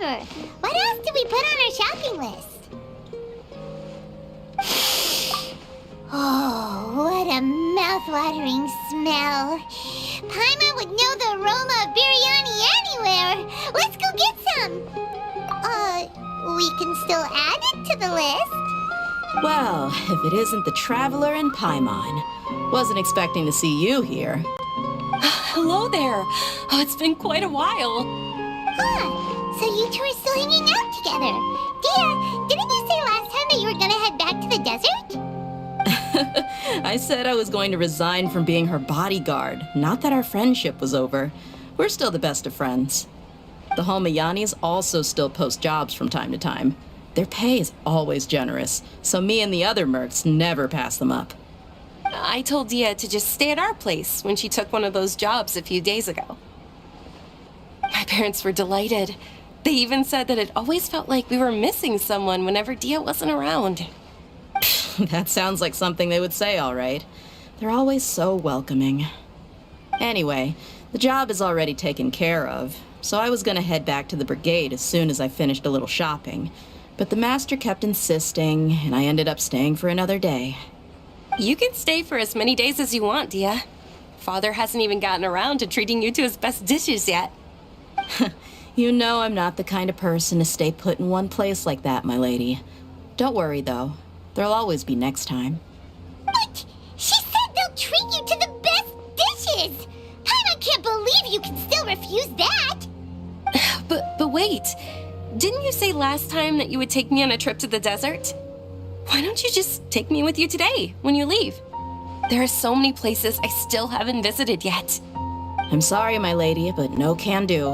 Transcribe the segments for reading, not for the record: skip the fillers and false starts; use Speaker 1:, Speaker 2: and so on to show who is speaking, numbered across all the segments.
Speaker 1: Sure. What else did we put on our shopping list? Oh, what a mouth-watering smell. Paimon would know the aroma of biryani anywhere. Let's go get some. We can still add it to the list.
Speaker 2: Well, if it isn't the Traveler and Paimon. Wasn't expecting to see you here.
Speaker 3: Hello there. Oh, it's been quite a while.
Speaker 1: Huh. So you two are still hanging out together. Dehya, didn't you say last time that you were gonna head back to the desert?
Speaker 2: I said I was going to resign from being her bodyguard, not that our friendship was over. We're still the best of friends. The Holmayanis also still post jobs from time to time. Their pay is always generous, so me and the other mercs never pass them up.
Speaker 3: I told Dehya to just stay at our place when she took one of those jobs a few days ago. My parents were delighted. They even said that it always felt like we were missing someone whenever Dehya wasn't around.
Speaker 2: That sounds like something they would say, all right. They're always so welcoming. Anyway, the job is already taken care of, so I was gonna head back to the brigade as soon as I finished a little shopping. But the master kept insisting, and I ended up staying for another day.
Speaker 3: You can stay for as many days as you want, Dehya. Father hasn't even gotten around to treating you to his best dishes yet.
Speaker 2: You know I'm not the kind of person to stay put in one place like that, my lady. Don't worry, though. There'll always be next time.
Speaker 1: But she said they'll treat you to the best dishes! Paimon can't believe you can still refuse that!
Speaker 3: But wait, didn't you say last time that you would take me on a trip to the desert? Why don't you just take me with you today, when you leave? There are so many places I still haven't visited yet.
Speaker 2: I'm sorry, my lady, but no can do.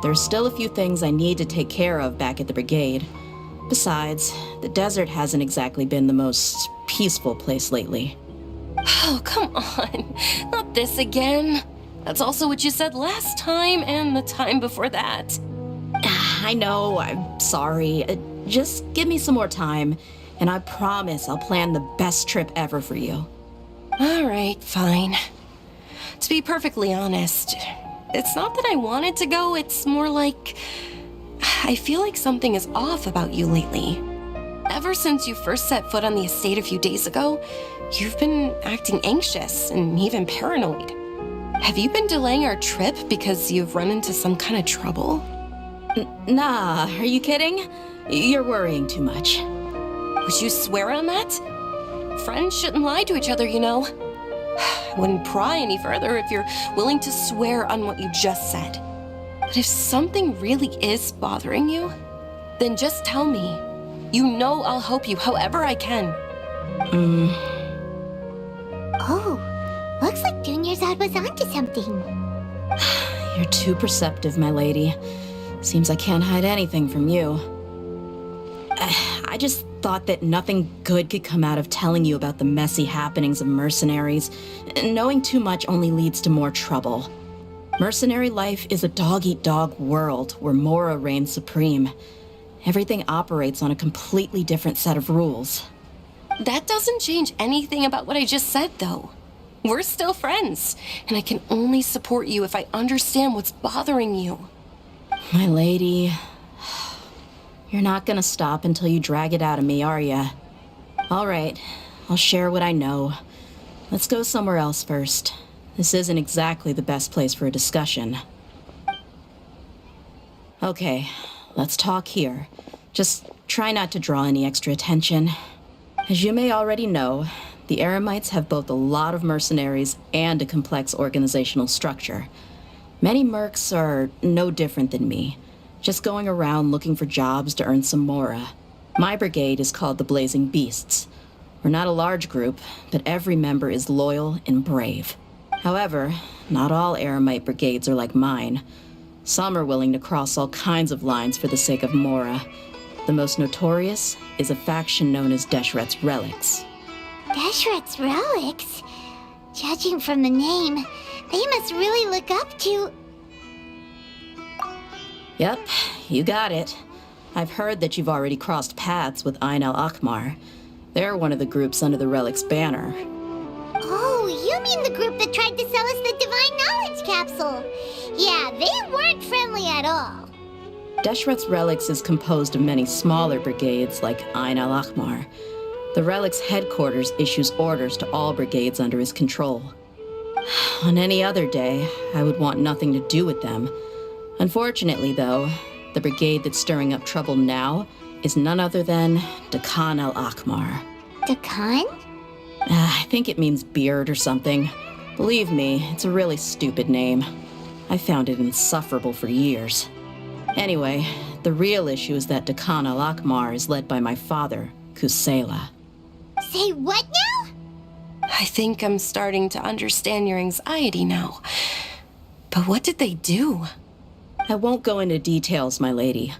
Speaker 2: There's still a few things I need to take care of back at the brigade. Besides, the desert hasn't exactly been the most peaceful place lately.
Speaker 3: Oh, come on. Not this again. That's also what you said last time and the time before that.
Speaker 2: I know, I'm sorry. Just give me some more time, and I promise I'll plan the best trip ever for you.
Speaker 3: All right, fine. To be perfectly honest, it's not that I wanted to go, it's more like I feel like something is off about you lately. Ever since you first set foot on the estate a few days ago, you've been acting anxious and even paranoid. Have you been delaying our trip because you've run into some kind of trouble?
Speaker 2: Nah, are you kidding? You're worrying too much.
Speaker 3: Would you swear on that? Friends shouldn't lie to each other, you know. I wouldn't pry any further if you're willing to swear on what you just said. But if something really is bothering you, then just tell me. You know I'll help you however I can.
Speaker 1: Oh, looks like Junior's was onto something.
Speaker 2: You're too perceptive, my lady. Seems I can't hide anything from you. I just thought that nothing good could come out of telling you about the messy happenings of mercenaries. Knowing too much only leads to more trouble. Mercenary life is a dog-eat-dog world where Mora reigns supreme. Everything operates on a completely different set of rules.
Speaker 3: That doesn't change anything about what I just said, though. We're still friends, and I can only support you if I understand what's bothering you.
Speaker 2: My lady, you're not gonna stop until you drag it out of me, are ya? All right, I'll share what I know. Let's go somewhere else first. This isn't exactly the best place for a discussion. Okay, let's talk here. Just try not to draw any extra attention. As you may already know, the Eremites have both a lot of mercenaries and a complex organizational structure. Many mercs are no different than me, just going around looking for jobs to earn some mora. My brigade is called the Blazing Beasts. We're not a large group, but every member is loyal and brave. However, not all Eremite brigades are like mine. Some are willing to cross all kinds of lines for the sake of mora. The most notorious is a faction known as Deshret's Relics.
Speaker 1: Deshret's Relics? Judging from the name, they must really look up to...
Speaker 2: Yep, you got it. I've heard that you've already crossed paths with Ain al-Akmar. They're one of the groups under the Relic's banner.
Speaker 1: Oh, you mean the group that tried to sell us the Divine Knowledge Capsule? Yeah, they weren't friendly at all.
Speaker 2: Deshret's Relics is composed of many smaller brigades like Ain al-Ahmar. The Relic's headquarters issues orders to all brigades under his control. On any other day, I would want nothing to do with them. Unfortunately, though, the brigade that's stirring up trouble now is none other than Dakan al-Ahmar.
Speaker 1: Dakan?
Speaker 2: I think it means beard or something. Believe me, it's a really stupid name. I found it insufferable for years. Anyway, the real issue is that Dakan al-Ahmar is led by my father, Kusela.
Speaker 1: Say what now?
Speaker 3: I think I'm starting to understand your anxiety now. But what did they do?
Speaker 2: I won't go into details, my lady,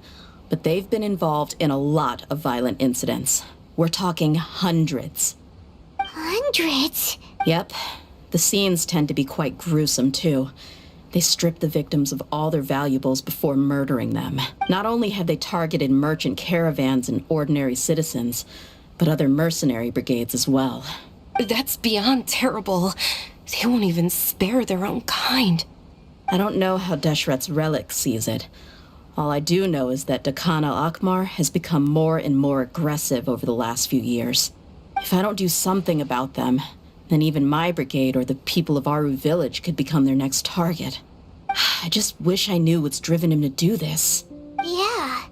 Speaker 2: but they've been involved in a lot of violent incidents. We're talking hundreds.
Speaker 1: Hundreds?
Speaker 2: Yep. The scenes tend to be quite gruesome, too. They strip the victims of all their valuables before murdering them. Not only have they targeted merchant caravans and ordinary citizens, but other mercenary brigades as well.
Speaker 3: That's beyond terrible. They won't even spare their own kind.
Speaker 2: I don't know how Deshret's Relic sees it. All I do know is that Dakan al-Ahmar has become more and more aggressive over the last few years. If I don't do something about them, then even my brigade or the people of Aru village could become their next target. I just wish I knew what's driven him to do this.
Speaker 1: Yeah.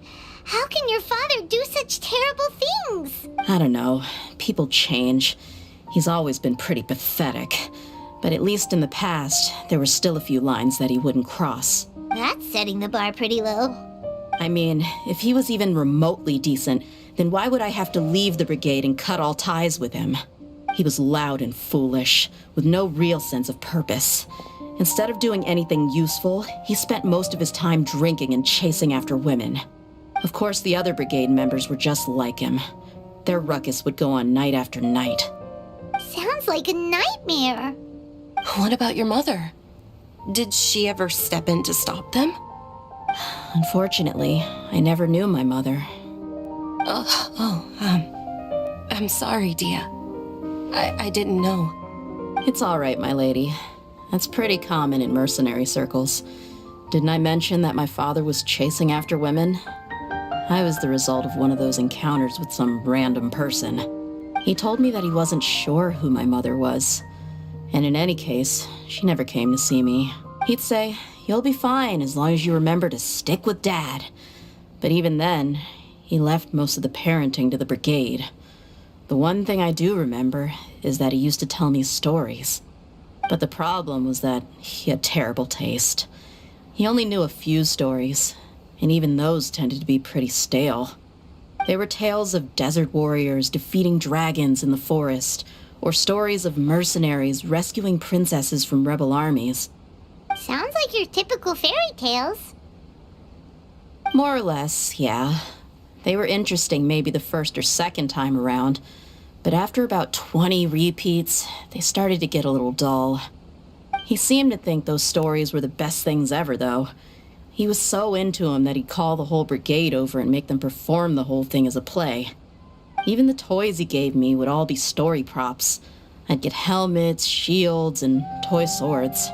Speaker 1: How can your father do such terrible things?
Speaker 2: I don't know. People change. He's always been pretty pathetic. But at least in the past, there were still a few lines that he wouldn't cross.
Speaker 1: That's setting the bar pretty low.
Speaker 2: I mean, if he was even remotely decent, then why would I have to leave the brigade and cut all ties with him? He was loud and foolish, with no real sense of purpose. Instead of doing anything useful, he spent most of his time drinking and chasing after women. Of course, the other brigade members were just like him. Their ruckus would go on night after night.
Speaker 1: Sounds like a nightmare.
Speaker 3: What about your mother? Did she ever step in to stop them?
Speaker 2: Unfortunately, I never knew my mother.
Speaker 3: I'm sorry, Dehya. I didn't know.
Speaker 2: It's all right, my lady. That's pretty common in mercenary circles. Didn't I mention that my father was chasing after women? I was the result of one of those encounters with some random person. He told me that he wasn't sure who my mother was. And in any case, she never came to see me. He'd say, "You'll be fine as long as you remember to stick with Dad." But even then, he left most of the parenting to the brigade. The one thing I do remember is that he used to tell me stories. But the problem was that he had terrible taste. He only knew a few stories, and even those tended to be pretty stale. They were tales of desert warriors defeating dragons in the forest, or stories of mercenaries rescuing princesses from rebel armies.
Speaker 1: Sounds like your typical fairy tales.
Speaker 2: More or less, yeah. They were interesting maybe the first or second time around, but after about 20 repeats, they started to get a little dull. He seemed to think those stories were the best things ever, though. He was so into them that he'd call the whole brigade over and make them perform the whole thing as a play. Even the toys he gave me would all be story props. I'd get helmets, shields, and toy swords.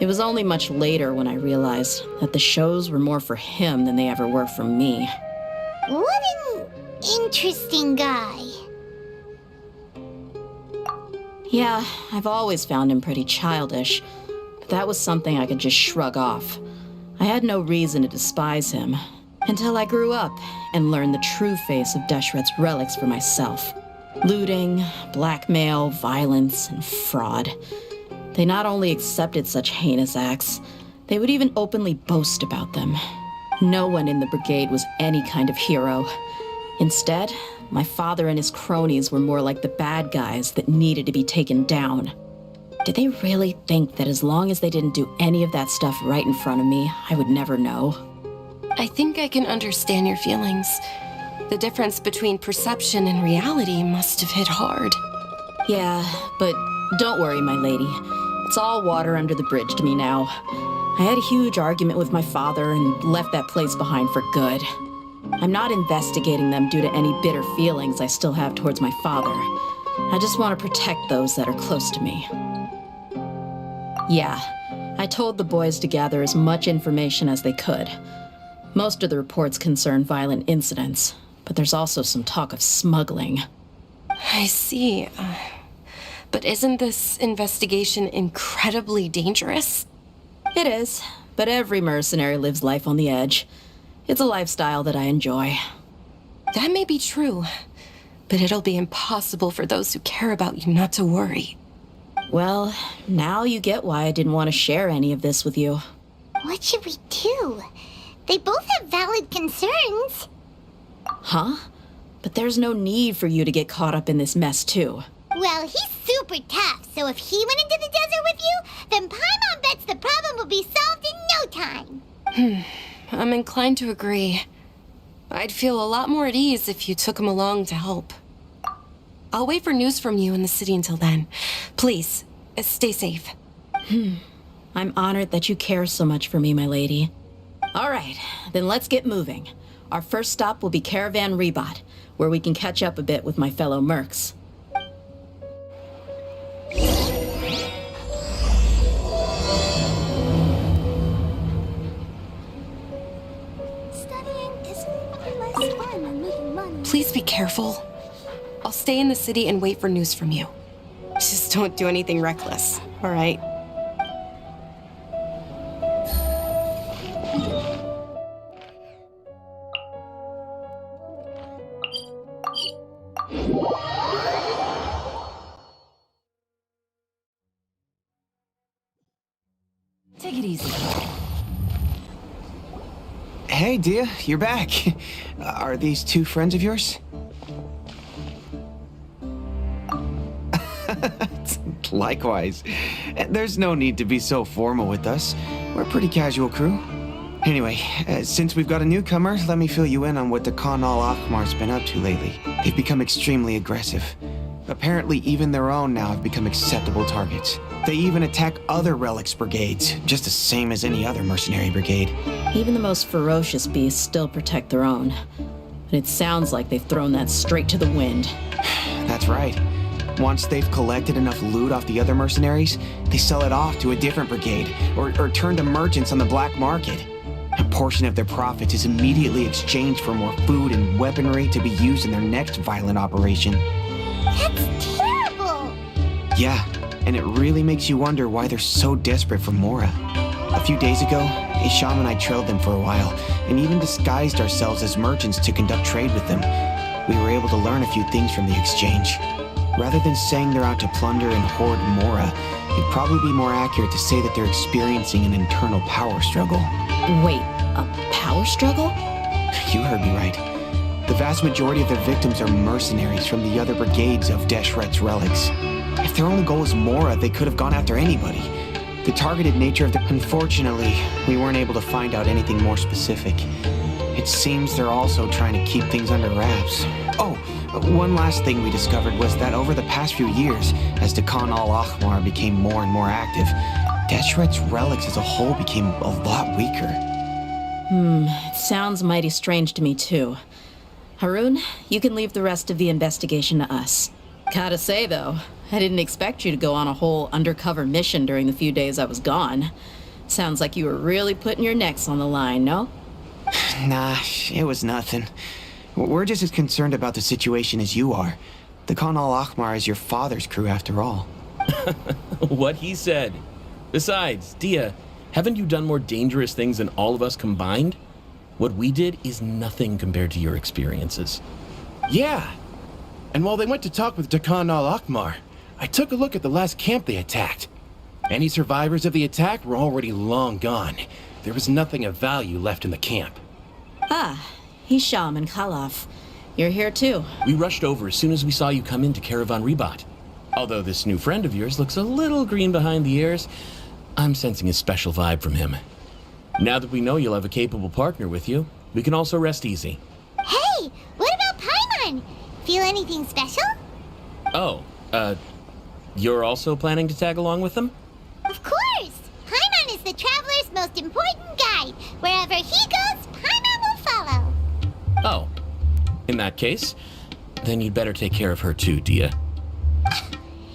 Speaker 2: It was only much later when I realized that the shows were more for him than they ever were for me.
Speaker 1: What an interesting guy.
Speaker 2: Yeah, I've always found him pretty childish, but that was something I could just shrug off. I had no reason to despise him, until I grew up and learned the true face of Deshret's Relics for myself. Looting, blackmail, violence, and fraud. They not only accepted such heinous acts, they would even openly boast about them. No one in the brigade was any kind of hero. Instead, my father and his cronies were more like the bad guys that needed to be taken down. Did they really think that as long as they didn't do any of that stuff right in front of me, I would never know?
Speaker 3: I think I can understand your feelings. The difference between perception and reality must have hit hard.
Speaker 2: Yeah, but don't worry, my lady. It's all water under the bridge to me now. I had a huge argument with my father and left that place behind for good. I'm not investigating them due to any bitter feelings I still have towards my father. I just want to protect those that are close to me. Yeah, I told the boys to gather as much information as they could. Most of the reports concern violent incidents, but there's also some talk of smuggling.
Speaker 3: I see. But isn't this investigation incredibly dangerous?
Speaker 2: It is, but every mercenary lives life on the edge. It's a lifestyle that I enjoy.
Speaker 3: That may be true, but it'll be impossible for those who care about you not to worry.
Speaker 2: Well, now you get why I didn't want to share any of this with you.
Speaker 1: What should we do? They both have valid concerns.
Speaker 2: Huh? But there's no need for you to get caught up in this mess, too.
Speaker 1: Well, he's super tough, so if he went into the desert with you, then Paimon bets the problem will be solved in no time.
Speaker 3: I'm inclined to agree. I'd feel a lot more at ease if you took him along to help. I'll wait for news from you in the city until then. Please, stay safe.
Speaker 2: I'm honored that you care so much for me, my lady. All right, then let's get moving. Our first stop will be Caravan Rebot, where we can catch up a bit with my fellow mercs.
Speaker 1: Studying is far less fun than making money.
Speaker 3: Please be careful. I'll stay in the city and wait for news from you. Just don't do anything reckless, all right? Take it easy.
Speaker 4: Hey, Dehya, you're back. Are these two friends of yours? Likewise. There's no need to be so formal with us. We're a pretty casual crew. Anyway, since we've got a newcomer, let me fill you in on what the Khan al-Ahmar's been up to lately. They've become extremely aggressive. Apparently, even their own now have become acceptable targets. They even attack other relics brigades, just the same as any other mercenary brigade.
Speaker 2: Even the most ferocious beasts still protect their own. But it sounds like they've thrown that straight to the wind.
Speaker 4: That's right. Once they've collected enough loot off the other mercenaries, they sell it off to a different brigade, or turn to merchants on the black market. A portion of their profits is immediately exchanged for more food and weaponry to be used in their next violent operation.
Speaker 1: That's terrible!
Speaker 4: Yeah, and it really makes you wonder why they're so desperate for Mora. A few days ago, Isham and I trailed them for a while, and even disguised ourselves as merchants to conduct trade with them. We were able to learn a few things from the exchange. Rather than saying they're out to plunder and hoard Mora, it'd probably be more accurate to say that they're experiencing an internal power struggle.
Speaker 2: Wait, a power struggle?
Speaker 4: You heard me right. The vast majority of their victims are mercenaries from the other brigades of Deshret's relics. If their only goal is Mora, they could have gone after anybody. The targeted nature of the... Unfortunately, we weren't able to find out anything more specific. It seems they're also trying to keep things under wraps. Oh, one last thing we discovered was that over the past few years, as the Khan al-Ahmar became more and more active, Deshret's relics as a whole became a lot weaker.
Speaker 2: It sounds mighty strange to me, too. Harun, you can leave the rest of the investigation to us. Gotta say, though, I didn't expect you to go on a whole undercover mission during the few days I was gone. Sounds like you were really putting your necks on the line, no?
Speaker 4: Nah, it was nothing. We're just as concerned about the situation as you are. The Khan al-Ahmar is your father's crew, after all.
Speaker 5: What he said. Besides, Dehya, haven't you done more dangerous things than all of us combined? What we did is nothing compared to your experiences.
Speaker 6: Yeah. And while they went to talk with Khan al-Ahmar, I took a look at the last camp they attacked. Any survivors of the attack were already long gone. There was nothing of value left in the camp.
Speaker 2: Ah, Hisham and Khalaf. You're here too.
Speaker 5: We rushed over as soon as we saw you come into Caravan Rebot. Although this new friend of yours looks a little green behind the ears, I'm sensing a special vibe from him. Now that we know you'll have a capable partner with you, we can also rest easy.
Speaker 1: Hey, what about Paimon? Feel anything special?
Speaker 5: Oh, you're also planning to tag along with them?
Speaker 1: Of course! Paimon is the traveler's most important guide. Wherever he goes, Paimon will follow.
Speaker 5: Oh, in that case, then you'd better take care of her too, Dehya.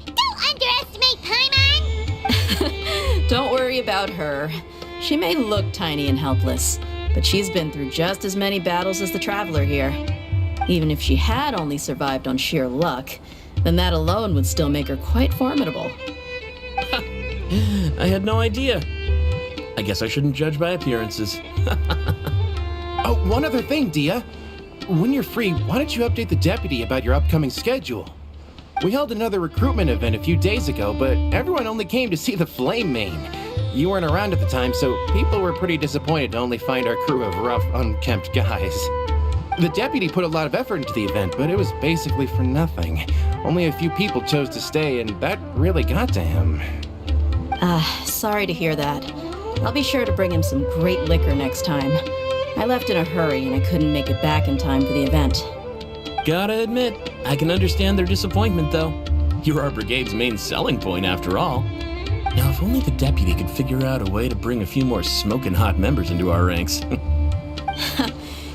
Speaker 1: Don't underestimate Paimon!
Speaker 2: Don't worry about her. She may look tiny and helpless, but she's been through just as many battles as the Traveler here. Even if she had only survived on sheer luck, then that alone would still make her quite formidable.
Speaker 5: I had no idea. I guess I shouldn't judge by appearances.
Speaker 6: Oh, one other thing, Dehya. When you're free, why don't you update the deputy about your upcoming schedule? We held another recruitment event a few days ago, but everyone only came to see the Flame Main. You weren't around at the time, so people were pretty disappointed to only find our crew of rough, unkempt guys. The deputy put a lot of effort into the event, but it was basically for nothing. Only a few people chose to stay, and that really got to him.
Speaker 2: Sorry to hear that. I'll be sure to bring him some great liquor next time. I left in a hurry and I couldn't make it back in time for the event.
Speaker 5: Gotta admit, I can understand their disappointment, though. You're our brigade's main selling point, after all. Now, if only the deputy could figure out a way to bring a few more smoking hot members into our ranks.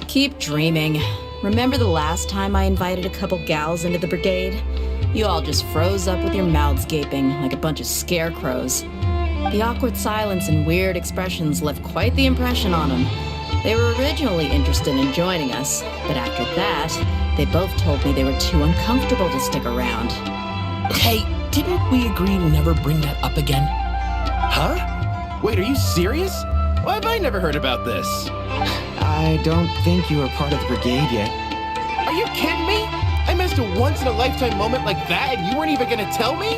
Speaker 2: Keep dreaming. Remember the last time I invited a couple gals into the brigade? You all just froze up with your mouths gaping like a bunch of scarecrows. The awkward silence and weird expressions left quite the impression on them. They were originally interested in joining us, but after that, they both told me they were too uncomfortable to stick around.
Speaker 5: Hey, didn't we agree to never bring that up again?
Speaker 6: Huh? Wait, are you serious? Why have I never heard about this?
Speaker 4: I don't think you were part of the brigade yet.
Speaker 6: Are you kidding me? I missed a once-in-a-lifetime moment like that and you weren't even gonna tell me?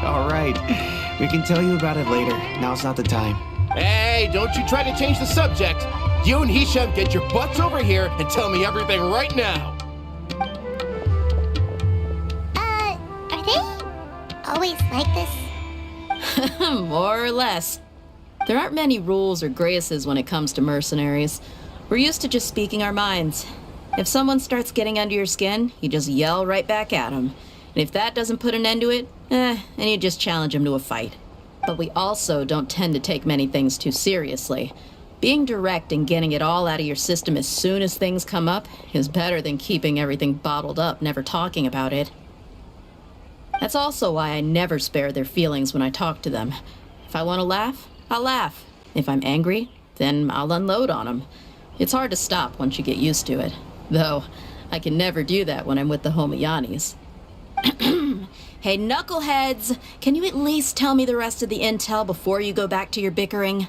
Speaker 4: All right. We can tell you about it later. Now's not the time.
Speaker 6: Hey, don't you try to change the subject. You and Hisham get your butts over here and tell me everything right now.
Speaker 1: Are they always like this?
Speaker 2: More or less. There aren't many rules or graces when it comes to mercenaries. We're used to just speaking our minds. If someone starts getting under your skin, you just yell right back at them. And if that doesn't put an end to it, then you just challenge them to a fight. But we also don't tend to take many things too seriously. Being direct and getting it all out of your system as soon as things come up is better than keeping everything bottled up, never talking about it. That's also why I never spare their feelings when I talk to them. If I want to laugh, I'll laugh. If I'm angry, then I'll unload on them. It's hard to stop once you get used to it. Though, I can never do that when I'm with the Homayanis. Hey, knuckleheads! Can you at least tell me the rest of the intel before you go back to your bickering?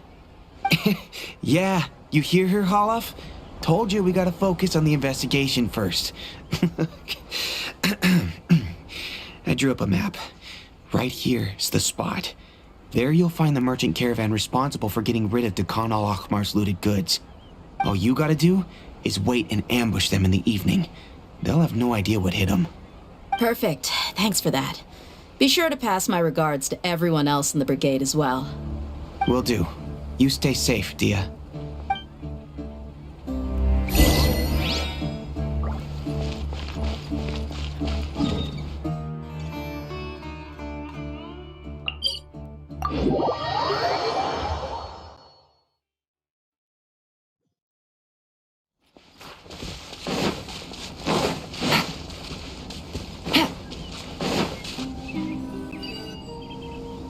Speaker 4: Yeah, you hear her, Holloff? Told you we gotta focus on the investigation first. I drew up a map. Right here is the spot. There you'll find the merchant caravan responsible for getting rid of Dehya al-Akhmar's looted goods. All you gotta do is wait and ambush them in the evening. They'll have no idea what hit them.
Speaker 2: Perfect. Thanks for that. Be sure to pass my regards to everyone else in the brigade as well.
Speaker 4: Will do. You stay safe, Dehya.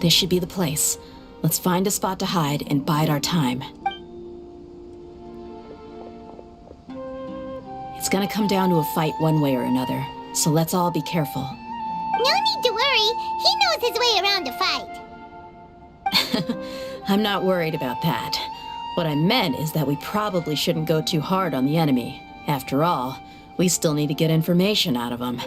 Speaker 2: This should be the place. Let's find a spot to hide and bide our time. It's gonna come down to a fight one way or another, so let's all be careful.
Speaker 1: No need to worry. He knows his way around a fight.
Speaker 2: I'm not worried about that. What I meant is that we probably shouldn't go too hard on the enemy. After all, we still need to get information out of them.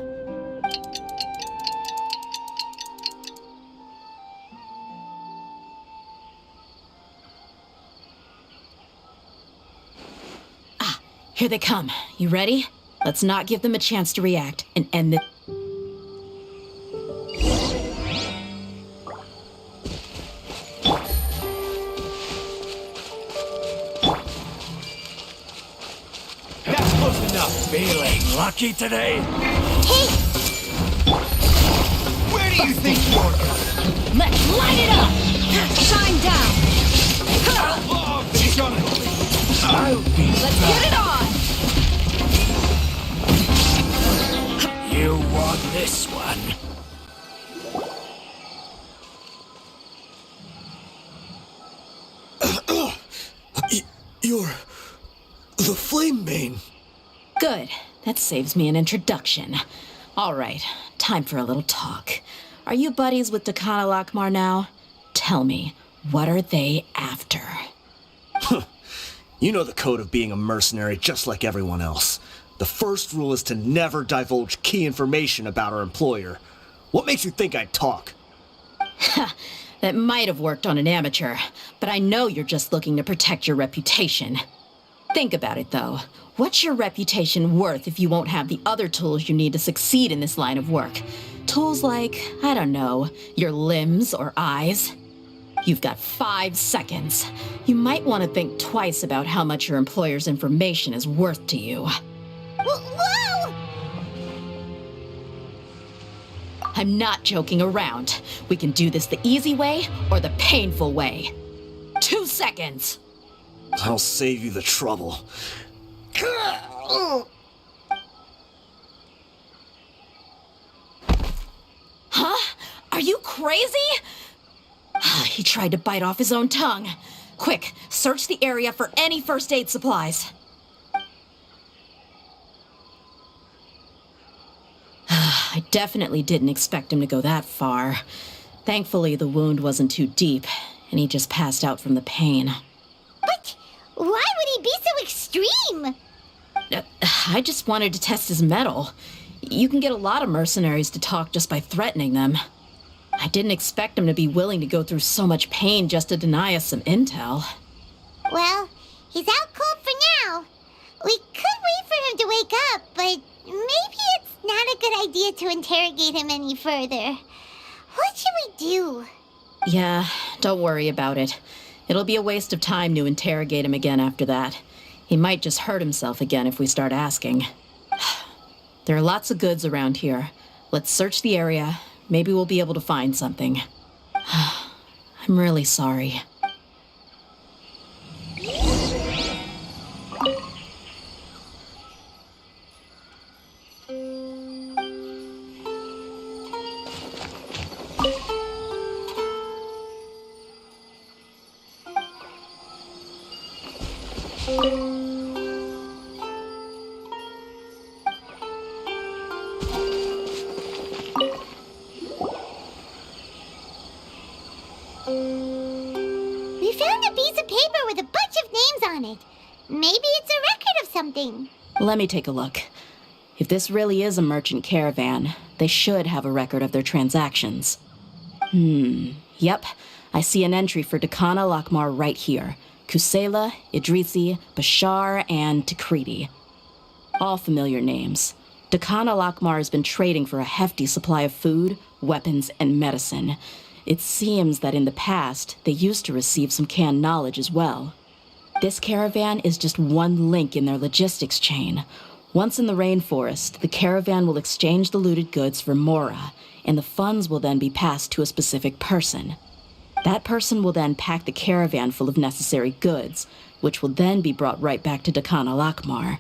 Speaker 2: Here they come. You ready? Let's not give them a chance to react and end this.
Speaker 6: That's close enough.
Speaker 7: Feeling lucky today?
Speaker 1: Hey,
Speaker 7: Where do you think you're going?
Speaker 3: Let's light it up! Shine down!
Speaker 7: Outlaw vision! I'll be
Speaker 3: Let's get it on!
Speaker 7: You want this one?
Speaker 8: You The Flame Bane.
Speaker 2: Good. That saves me an introduction. All right, time for a little talk. Are you buddies with Dakana Lakmar now? Tell me, what are they after?
Speaker 8: You know the code of being a mercenary just like everyone else. The first rule is to never divulge key information about our employer. What makes you think I'd talk?
Speaker 2: That might have worked on an amateur, but I know you're just looking to protect your reputation. Think about it, though. What's your reputation worth if you won't have the other tools you need to succeed in this line of work? Tools like, I don't know, your limbs or eyes? You've got 5 seconds. You might want to think twice about how much your employer's information is worth to you.
Speaker 1: Whoa!
Speaker 2: I'm not joking around. We can do this the easy way or the painful way. 2 seconds.
Speaker 8: I'll save you the trouble.
Speaker 2: Huh? Are you crazy? He tried to bite off his own tongue. Quick, search the area for any first aid supplies. I definitely didn't expect him to go that far. Thankfully, the wound wasn't too deep, and he just passed out from the pain.
Speaker 1: But why would he be so extreme?
Speaker 2: I just wanted to test his mettle. You can get a lot of mercenaries to talk just by threatening them. I didn't expect him to be willing to go through so much pain just to deny us some intel.
Speaker 1: Well, he's out cold for now. We could wait for him to wake up, but maybe it's not a good idea to interrogate him any further. What should we do?
Speaker 2: Yeah, don't worry about it. It'll be a waste of time to interrogate him again after that. He might just hurt himself again if we start asking. There are lots of goods around here. Let's search the area. Maybe we'll be able to find something. I'm really sorry.
Speaker 1: We found a piece of paper with a bunch of names on it. Maybe it's a record of something.
Speaker 2: Let me take a look. If this really is a merchant caravan, they should have a record of their transactions. Yep. I see an entry for Dakana Lakmar right here. Kusela, Idrisi, Bashar, and Takriti. All familiar names. Dakana Lakmar has been trading for a hefty supply of food, weapons, and medicine. It seems that in the past, they used to receive some canned knowledge as well. This caravan is just one link in their logistics chain. Once in the rainforest, the caravan will exchange the looted goods for Mora, and the funds will then be passed to a specific person. That person will then pack the caravan full of necessary goods, which will then be brought right back to Dakana Lakmar.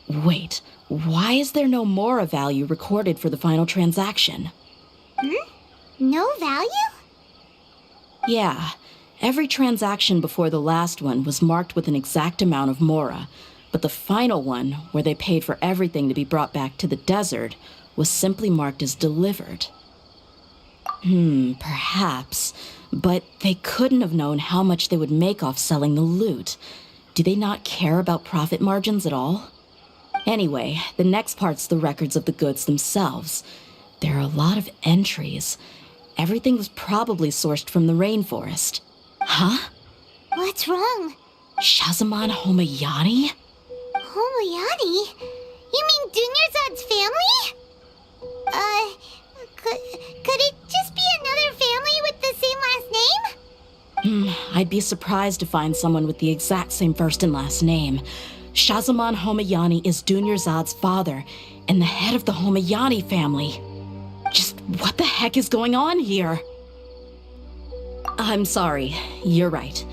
Speaker 2: Wait, why is there no Mora value recorded for the final transaction?
Speaker 1: No value?
Speaker 2: Yeah, every transaction before the last one was marked with an exact amount of Mora, but the final one, where they paid for everything to be brought back to the desert, was simply marked as delivered. Perhaps, but they couldn't have known how much they would make off selling the loot. Do they not care about profit margins at all? Anyway, the next part's the records of the goods themselves. There are a lot of entries. Everything was probably sourced from the rainforest. Huh?
Speaker 1: What's wrong?
Speaker 2: Shazamon Homayani?
Speaker 1: Homayani? You mean Dunyarzad's family? Could it just be another family with the same last name?
Speaker 2: I'd be surprised to find someone with the exact same first and last name. Shazamon Homayani is Dunyarzad's father, and the head of the Homayani family. Just what the heck is going on here? I'm sorry, you're right.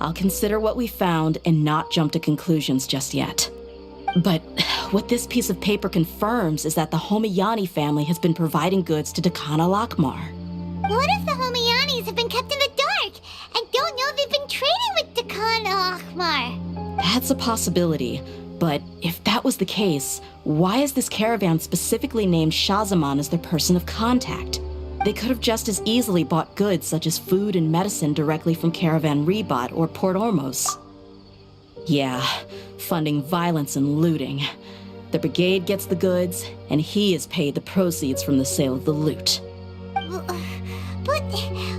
Speaker 2: I'll consider what we found and not jump to conclusions just yet. But what this piece of paper confirms is that the Homayani family has been providing goods to Dakana Lakmar.
Speaker 1: What if the Homayanis have been kept in the dark and don't know they've been trading with Dakana Lakmar?
Speaker 2: That's a possibility, but if that was the case, why is this caravan specifically named Shahzaman as their person of contact? They could have just as easily bought goods such as food and medicine directly from Caravan Ribat or Port Ormos. Yeah, funding violence and looting. The brigade gets the goods, and he is paid the proceeds from the sale of the loot.
Speaker 1: But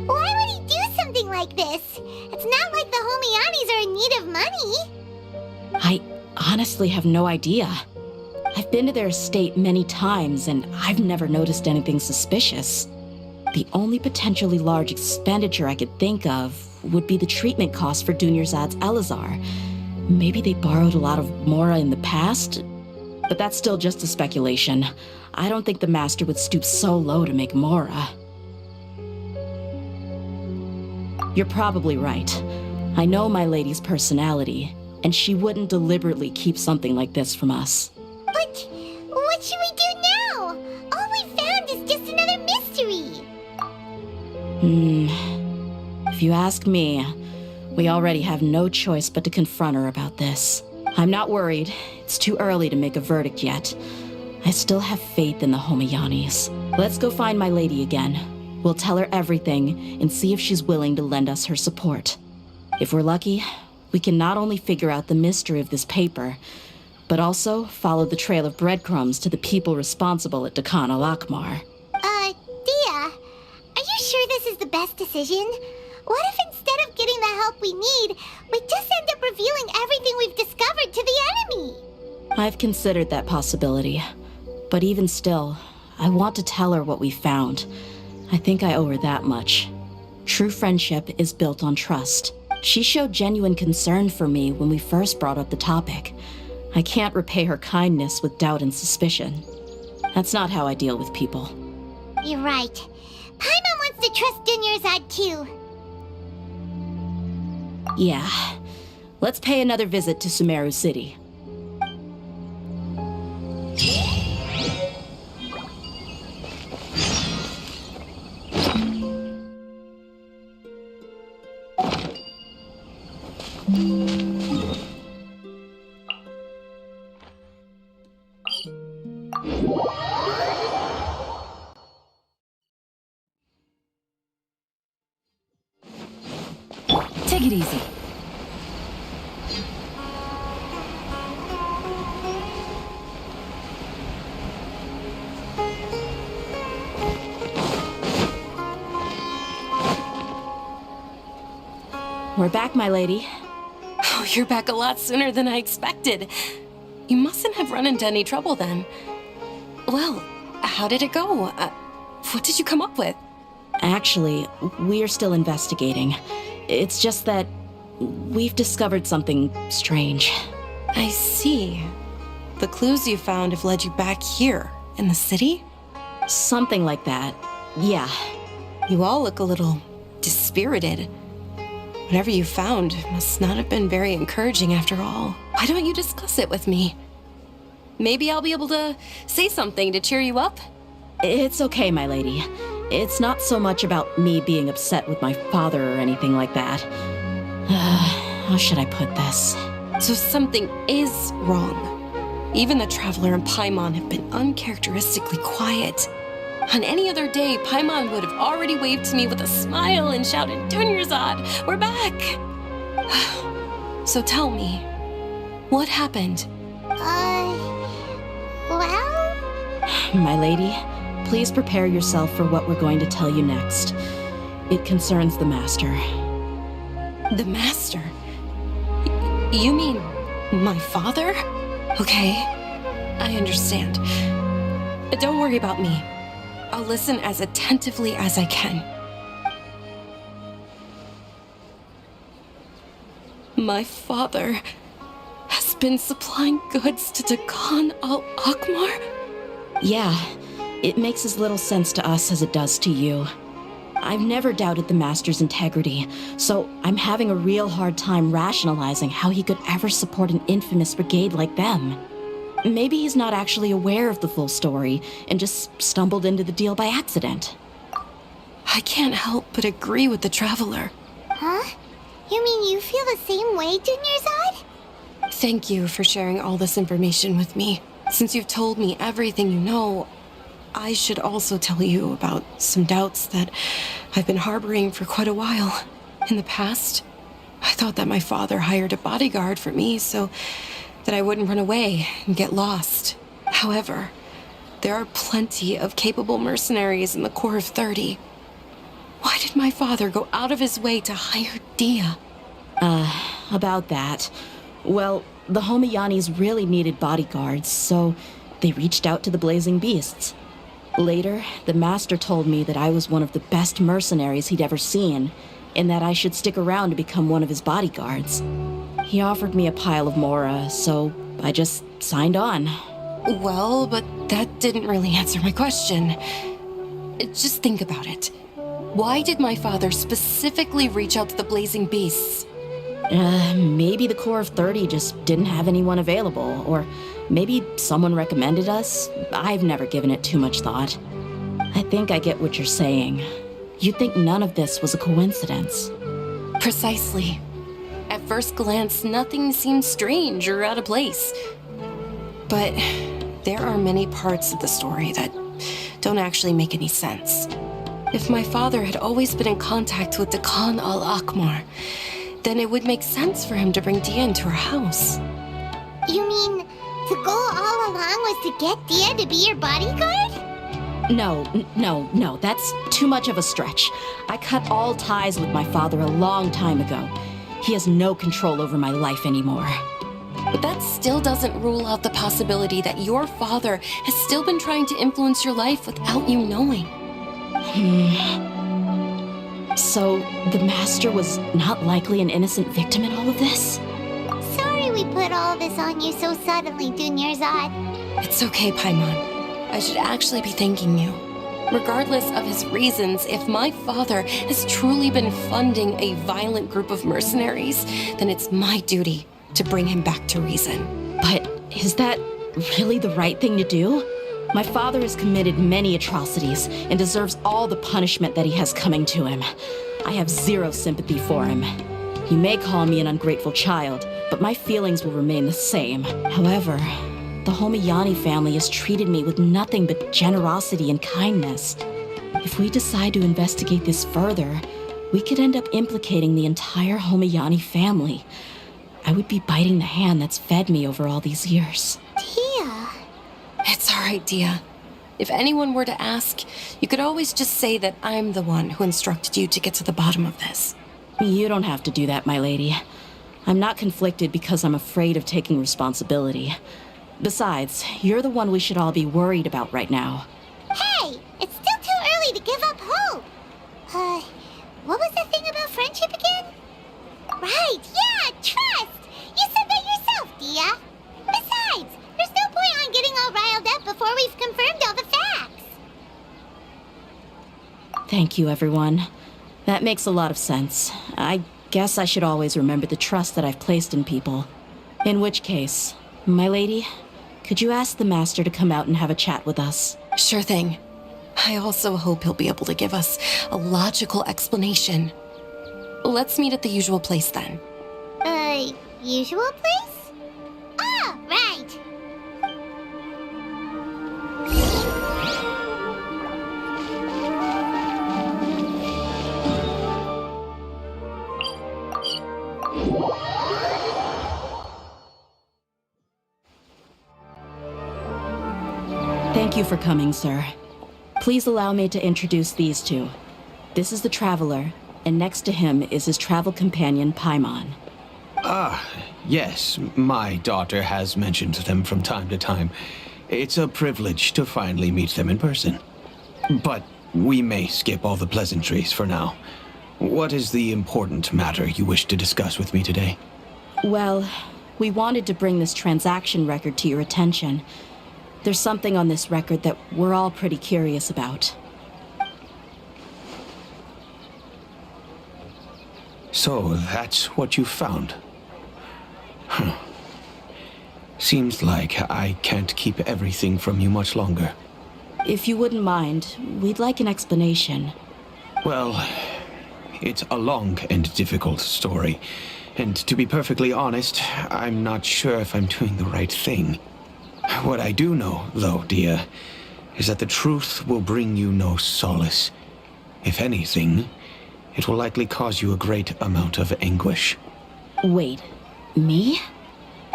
Speaker 1: why would he do something like this? It's not like the Homianis are in need of money.
Speaker 2: I honestly have no idea. I've been to their estate many times, and I've never noticed anything suspicious. The only potentially large expenditure I could think of would be the treatment costs for Dunyarzad's Elazar. Maybe they borrowed a lot of Mora in the past? But that's still just a speculation. I don't think the Master would stoop so low to make Mora. You're probably right. I know my lady's personality, and she wouldn't deliberately keep something like this from us.
Speaker 1: But what should we do now? All we found is just another mystery.
Speaker 2: If you ask me, we already have no choice but to confront her about this. I'm not worried. It's too early to make a verdict yet. I still have faith in the Homiyanis. Let's go find my lady again. We'll tell her everything and see if she's willing to lend us her support. If we're lucky, we can not only figure out the mystery of this paper, but also follow the trail of breadcrumbs to the people responsible at Dakan al-Akmar.
Speaker 1: Dehya, are you sure this is the best decision? What if instead of getting the help we need, we just end up revealing everything we've discovered to the enemy?
Speaker 2: I've considered that possibility. But even still, I want to tell her what we found. I think I owe her that much. True friendship is built on trust. She showed genuine concern for me when we first brought up the topic. I can't repay her kindness with doubt and suspicion. That's not how I deal with people.
Speaker 1: You're right. Paimon wants to trust Dunyarzad too.
Speaker 2: Yeah. Let's pay another visit to Sumeru City.
Speaker 9: Take it easy.
Speaker 2: We're back, my lady.
Speaker 3: Oh, you're back a lot sooner than I expected. You mustn't have run into any trouble then. Well, how did it go? What did you come up with?
Speaker 2: Actually, we're still investigating. It's just that we've discovered something strange.
Speaker 3: I see. The clues you found have led you back here, in the city?
Speaker 2: Something like that. Yeah.
Speaker 3: You all look a little dispirited. Whatever you found must not have been very encouraging after all. Why don't you discuss it with me? Maybe I'll be able to say something to cheer you up?
Speaker 2: It's okay, my lady. It's not so much about me being upset with my father or anything like that. How should I put this?
Speaker 3: So something is wrong. Even the Traveler and Paimon have been uncharacteristically quiet. On any other day, Paimon would have already waved to me with a smile and shouted, "Dunyarzad, we're back!" So tell me, what happened?
Speaker 1: Well?
Speaker 2: My lady, please prepare yourself for what we're going to tell you next. It concerns the Master.
Speaker 3: The Master? You mean my father? Okay, I understand. But don't worry about me. I'll listen as attentively as I can. My father has been supplying goods to Dakan al-Akmar?
Speaker 2: Yeah, it makes as little sense to us as it does to you. I've never doubted the Master's integrity, so I'm having a real hard time rationalizing how he could ever support an infamous brigade like them. Maybe he's not actually aware of the full story and just stumbled into the deal by accident.
Speaker 3: I can't help but agree with the Traveler.
Speaker 1: Huh? You mean you feel the same way, Dunyarzad?
Speaker 3: Thank you for sharing all this information with me. Since you've told me everything you know, I should also tell you about some doubts that I've been harboring for quite a while. In the past, I thought that my father hired a bodyguard for me so that I wouldn't run away and get lost. However, there are plenty of capable mercenaries in the Corps of 30. Why did my father go out of his way to hire Dehya?
Speaker 2: About that. Well, the Homayanis really needed bodyguards, so they reached out to the Blazing Beasts. Later, the master told me that I was one of the best mercenaries he'd ever seen, and that I should stick around to become one of his bodyguards. He offered me a pile of mora, so I just signed on.
Speaker 3: Well, but that didn't really answer my question. Just think about it. Why did my father specifically reach out to the Blazing Beasts?
Speaker 2: Maybe the Corps of 30 just didn't have anyone available, or maybe someone recommended us. I've never given it too much thought. I think I get what you're saying. You'd think none of this was a coincidence.
Speaker 3: Precisely. At first glance, nothing seemed strange or out of place. But there are many parts of the story that don't actually make any sense. If my father had always been in contact with Dehya al-Akmar, then it would make sense for him to bring Dehya into our house.
Speaker 1: You mean the goal all along was to get Dehya to be your bodyguard?
Speaker 2: No, that's too much of a stretch. I cut all ties with my father a long time ago. He has no control over my life anymore.
Speaker 3: But that still doesn't rule out the possibility that your father has still been trying to influence your life without you knowing.
Speaker 2: So, the master was not likely an innocent victim in all of this?
Speaker 1: Sorry we put all this on you so suddenly, Dunyarzad.
Speaker 3: It's okay, Paimon. I should actually be thanking you. Regardless of his reasons, if my father has truly been funding a violent group of mercenaries, then it's my duty to bring him back to reason.
Speaker 2: But is that really the right thing to do? My father has committed many atrocities and deserves all the punishment that he has coming to him. I have zero sympathy for him. You may call me an ungrateful child, but my feelings will remain the same. However, the Homayani family has treated me with nothing but generosity and kindness. If we decide to investigate this further, we could end up implicating the entire Homayani family. I would be biting the hand that's fed me over all these years.
Speaker 1: Dehya.
Speaker 3: It's all right, Dehya. If anyone were to ask, you could always just say that I'm the one who instructed you to get to the bottom of this.
Speaker 2: You don't have to do that, my lady. I'm not conflicted because I'm afraid of taking responsibility. Besides, you're the one we should all be worried about right now.
Speaker 1: Hey, it's still too early to give up hope. What was the thing about friendship again? Right, yeah, trust. You said that yourself, Dehya. Besides, there's no point on getting all riled up before we've confirmed all the facts.
Speaker 2: Thank you, everyone. That makes a lot of sense. I guess I should always remember the trust that I've placed in people. In which case, my lady, could you ask the master to come out and have a chat with us?
Speaker 3: Sure thing. I also hope he'll be able to give us a logical explanation. Let's meet at the usual place then.
Speaker 1: Usual place? Oh, right.
Speaker 2: Thank you for coming, sir. Please allow me to introduce these two. This is the Traveler, and next to him is his travel companion, Paimon.
Speaker 4: Yes, my daughter has mentioned them from time to time. It's a privilege to finally meet them in person. But we may skip all the pleasantries for now. What is the important matter you wish to discuss with me today?
Speaker 2: Well, we wanted to bring this transaction record to your attention. There's something on this record that we're all pretty curious about.
Speaker 4: So that's what you found. Seems like I can't keep everything from you much longer.
Speaker 2: If you wouldn't mind, we'd like an explanation.
Speaker 4: Well, it's a long and difficult story, And to be perfectly honest, I'm not sure if I'm doing the right thing. What I do know, though, Dehya, is that the truth will bring you no solace. If anything, it will likely cause you a great amount of anguish.
Speaker 2: Wait, me?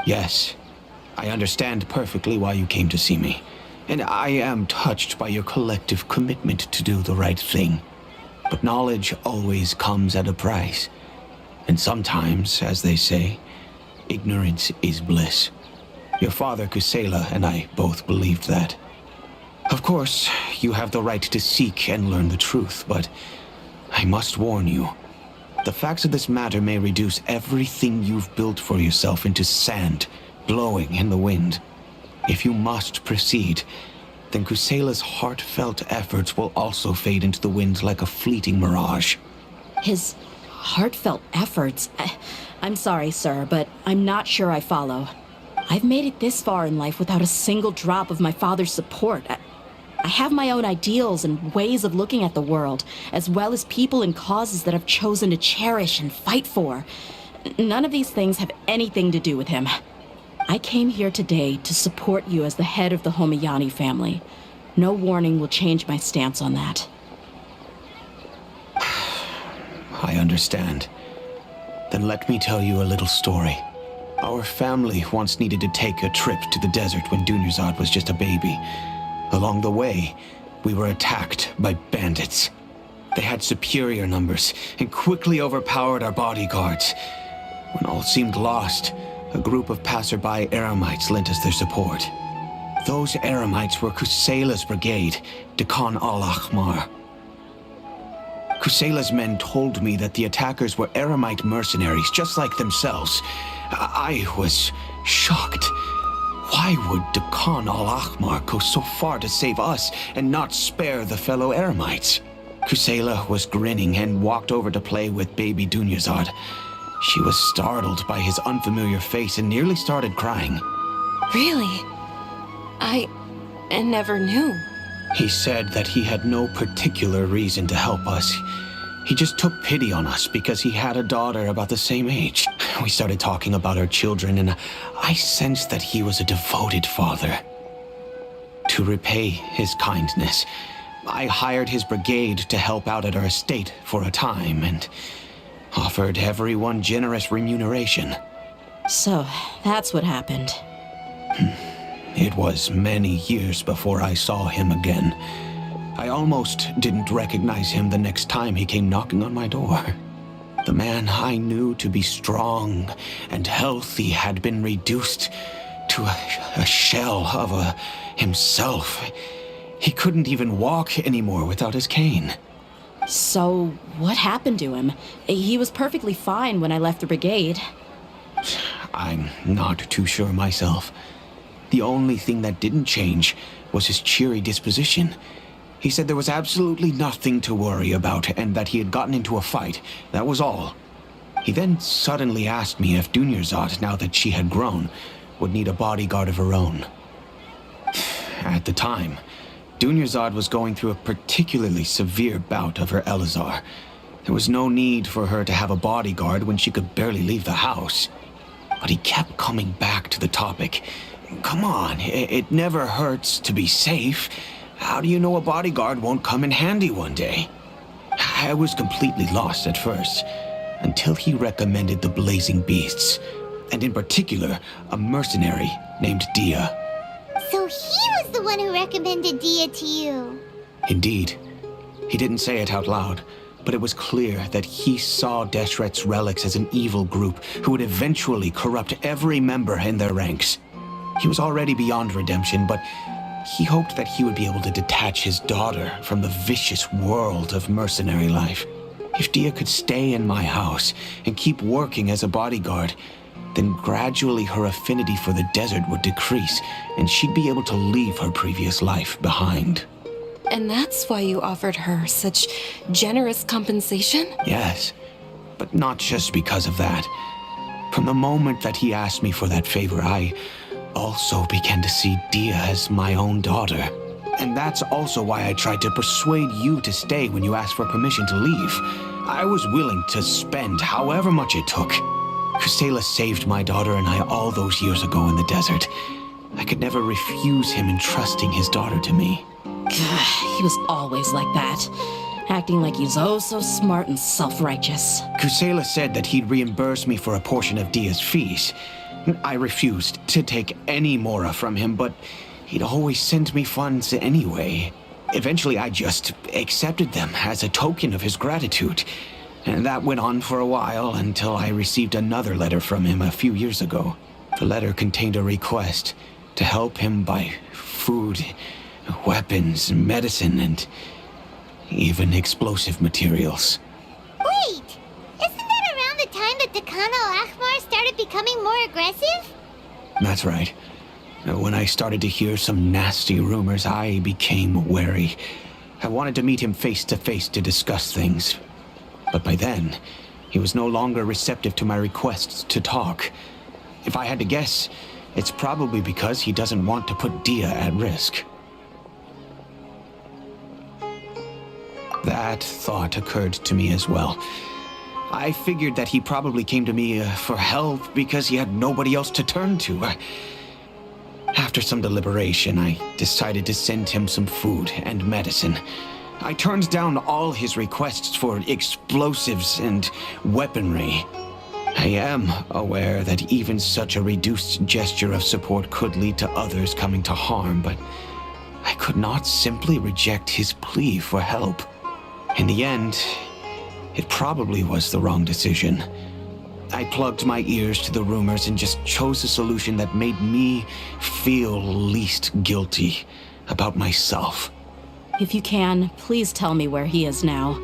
Speaker 4: Yes, I understand perfectly why you came to see me, and I am touched by your collective commitment to do the right thing. But knowledge always comes at a price, and sometimes, as they say, ignorance is bliss. Your father, Kusela, and I both believed that. Of course, you have the right to seek and learn the truth, but I must warn you. The facts of this matter may reduce everything you've built for yourself into sand, blowing in the wind. If you must proceed, then Kusela's heartfelt efforts will also fade into the wind like a fleeting mirage.
Speaker 2: His heartfelt efforts? I'm sorry, sir, but I'm not sure I follow. I've made it this far in life without a single drop of my father's support. I have my own ideals and ways of looking at the world, as well as people and causes that I've chosen to cherish and fight for. None of these things have anything to do with him. I came here today to support you as the head of the Homayani family. No warning will change my stance on that.
Speaker 4: I understand. Then let me tell you a little story. Our family once needed to take a trip to the desert when Dunyarzad was just a baby. Along the way, we were attacked by bandits. They had superior numbers and quickly overpowered our bodyguards. When all seemed lost, a group of passerby Eremites lent us their support. Those Eremites were Kusela's brigade, Dehya al-Ahmar. Kusela's men told me that the attackers were Eremite mercenaries, just like themselves. I was shocked. Why would Dehya al-Ahmar go so far to save us and not spare the fellow Eremites? Kusela was grinning and walked over to play with baby Dunyarzad. She was startled by his unfamiliar face and nearly started crying.
Speaker 3: Really? I never knew.
Speaker 4: He said that he had no particular reason to help us. He just took pity on us because he had a daughter about the same age. We started talking about our children, and I sensed that he was a devoted father. To repay his kindness, I hired his brigade to help out at our estate for a time and offered everyone generous remuneration.
Speaker 2: So, that's what happened.
Speaker 4: It was many years before I saw him again. I almost didn't recognize him the next time he came knocking on my door. The man I knew to be strong and healthy had been reduced to a shell of himself. He couldn't even walk anymore without his cane.
Speaker 2: So, what happened to him? He was perfectly fine when I left the brigade.
Speaker 4: I'm not too sure myself. The only thing that didn't change was his cheery disposition. He said there was absolutely nothing to worry about and that he had gotten into a fight. That was all. He then suddenly asked me if Dunyarzad, now that she had grown, would need a bodyguard of her own. At the time, Dunyarzad was going through a particularly severe bout of her Elazar. There was no need for her to have a bodyguard when she could barely leave the house. But he kept coming back to the topic. Come on, it never hurts to be safe. How do you know a bodyguard won't come in handy one day? I was completely lost at first, until he recommended the Blazing Beasts, and in particular, a mercenary named Dehya.
Speaker 1: So he was the one who recommended Dehya to you.
Speaker 4: Indeed. He didn't say it out loud, but it was clear that he saw Deshret's relics as an evil group who would eventually corrupt every member in their ranks. He was already beyond redemption, but he hoped that he would be able to detach his daughter from the vicious world of mercenary life. If Dehya could stay in my house and keep working as a bodyguard, then gradually her affinity for the desert would decrease, and she'd be able to leave her previous life behind.
Speaker 3: And that's why you offered her such generous compensation?
Speaker 4: Yes, but not just because of that. From the moment that he asked me for that favor, I also began to see Dehya as my own daughter. And that's also why I tried to persuade you to stay when you asked for permission to leave. I was willing to spend however much it took. Kusela saved my daughter and I all those years ago in the desert. I could never refuse him entrusting his daughter to me.
Speaker 2: He was always like that, acting like he's oh so smart and self-righteous.
Speaker 4: Kusela said that he'd reimburse me for a portion of Dia's fees. I refused to take any mora from him, but he'd always send me funds anyway. Eventually, I just accepted them as a token of his gratitude. And that went on for a while until I received another letter from him a few years ago. The letter contained a request to help him buy food, weapons, medicine, and even explosive materials.
Speaker 1: Wait! Isn't that around the time that Dakan al-Ahmar started becoming more aggressive?
Speaker 4: That's right. When I started to hear some nasty rumors, I became wary. I wanted to meet him face to face to discuss things. But by then, he was no longer receptive to my requests to talk. If I had to guess, it's probably because he doesn't want to put Dia at risk. That thought occurred to me as well. I figured that he probably came to me for help because he had nobody else to turn to. After some deliberation, I decided to send him some food and medicine. I turned down all his requests for explosives and weaponry. I am aware that even such a reduced gesture of support could lead to others coming to harm, but I could not simply reject his plea for help. In the end, it probably was the wrong decision. I plugged my ears to the rumors and just chose a solution that made me feel least guilty about myself.
Speaker 2: If you can, please tell me where he is now.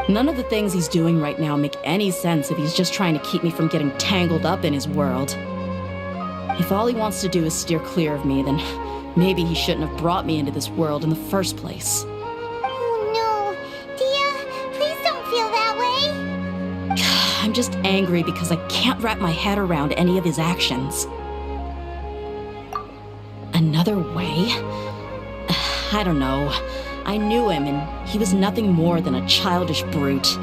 Speaker 2: None of the things he's doing right now make any sense if he's just trying to keep me from getting tangled up in his world. If all he wants to do is steer clear of me, then maybe he shouldn't have brought me into this world in the first place.
Speaker 1: Oh no. Dia, please don't feel that way.
Speaker 2: I'm just angry because I can't wrap my head around any of his actions. Another way? I don't know. I knew him, and he was nothing more than a childish brute.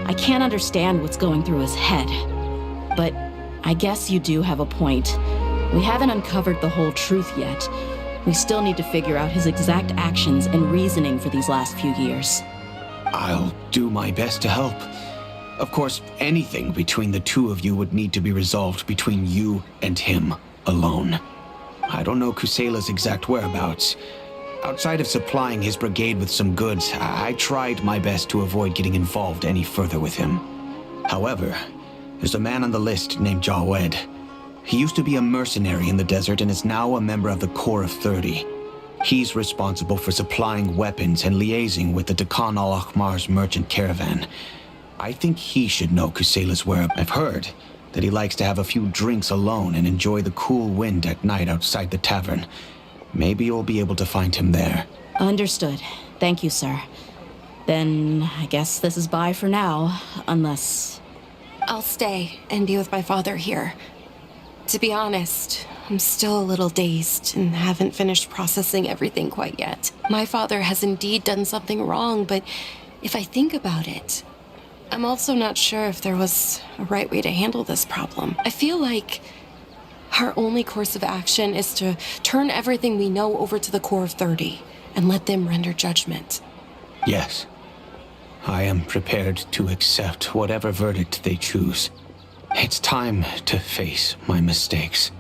Speaker 2: I can't understand what's going through his head. But I guess you do have a point. We haven't uncovered the whole truth yet. We still need to figure out his exact actions and reasoning for these last few years.
Speaker 4: I'll do my best to help. Of course, anything between the two of you would need to be resolved between you and him alone. I don't know Kusela's exact whereabouts. Outside of supplying his brigade with some goods, I tried my best to avoid getting involved any further with him. However, there's a man on the list named Jawed. He used to be a mercenary in the desert and is now a member of the Corps of 30. He's responsible for supplying weapons and liaising with the Dakan al-Ahmar's merchant caravan. I think he should know Kusela's whereabouts. I've heard that he likes to have a few drinks alone and enjoy the cool wind at night outside the tavern. Maybe you'll be able to find him there.
Speaker 2: Understood. Thank you, sir. Then I guess this is bye for now, unless...
Speaker 3: I'll stay and be with my father here. To be honest, I'm still a little dazed and haven't finished processing everything quite yet. My father has indeed done something wrong, but if I think about it, I'm also not sure if there was a right way to handle this problem. I feel like our only course of action is to turn everything we know over to the Corps of 30 and let them render judgment.
Speaker 4: Yes. I am prepared to accept whatever verdict they choose. It's time to face my mistakes.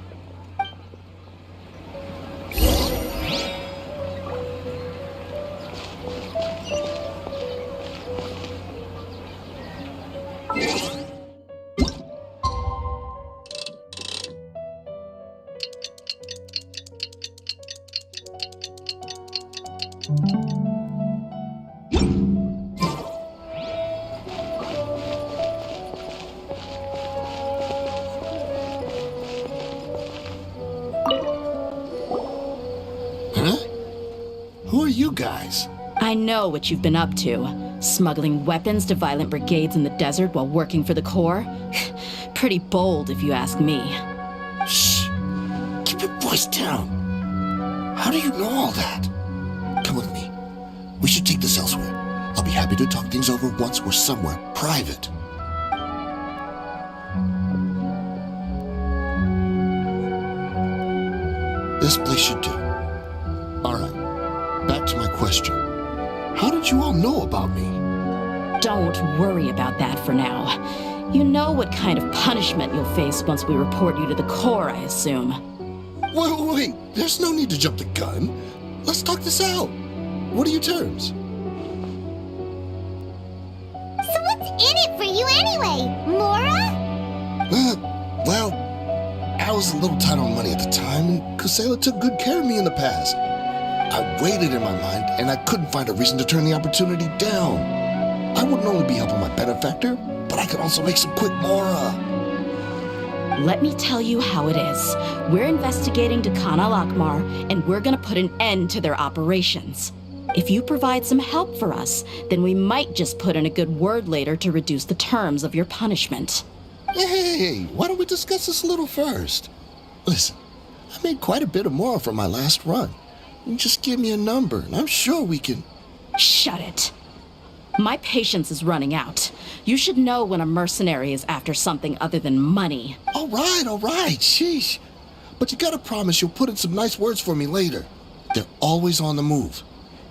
Speaker 9: Who are you guys?
Speaker 2: I know what you've been up to. Smuggling weapons to violent brigades in the desert while working for the Corps? Pretty bold, if you ask me.
Speaker 9: Shh. Keep your voice down. How do you know all that? Come with me. We should take this elsewhere. I'll be happy to talk things over once we're somewhere private. this place should do. Alright, back to my question. How did you all know about me?
Speaker 2: Don't worry about that for now. You know what kind of punishment you'll face once we report you to the Corps, I assume.
Speaker 9: Wait, there's no need to jump the gun. Let's talk this out. What are your terms?
Speaker 1: So what's in it for you anyway, Mora?
Speaker 9: Well, I was a little tight on money at the time, and Kusela took good care of me in the past. I weighed it in my mind, and I couldn't find a reason to turn the opportunity down. I wouldn't only be helping my benefactor, but I could also make some quick Mora.
Speaker 2: Let me tell you how it is. We're investigating Dehya Al-Akmar, and we're gonna put an end to their operations. If you provide some help for us, then we might just put in a good word later to reduce the terms of your punishment.
Speaker 9: Hey, why don't we discuss this a little first? Listen, I made quite a bit of Mora from my last run. You just give me a number, and I'm sure we can...
Speaker 2: Shut it. My patience is running out. You should know when a mercenary is after something other than money.
Speaker 9: All right, sheesh. But you gotta promise you'll put in some nice words for me later. They're always on the move.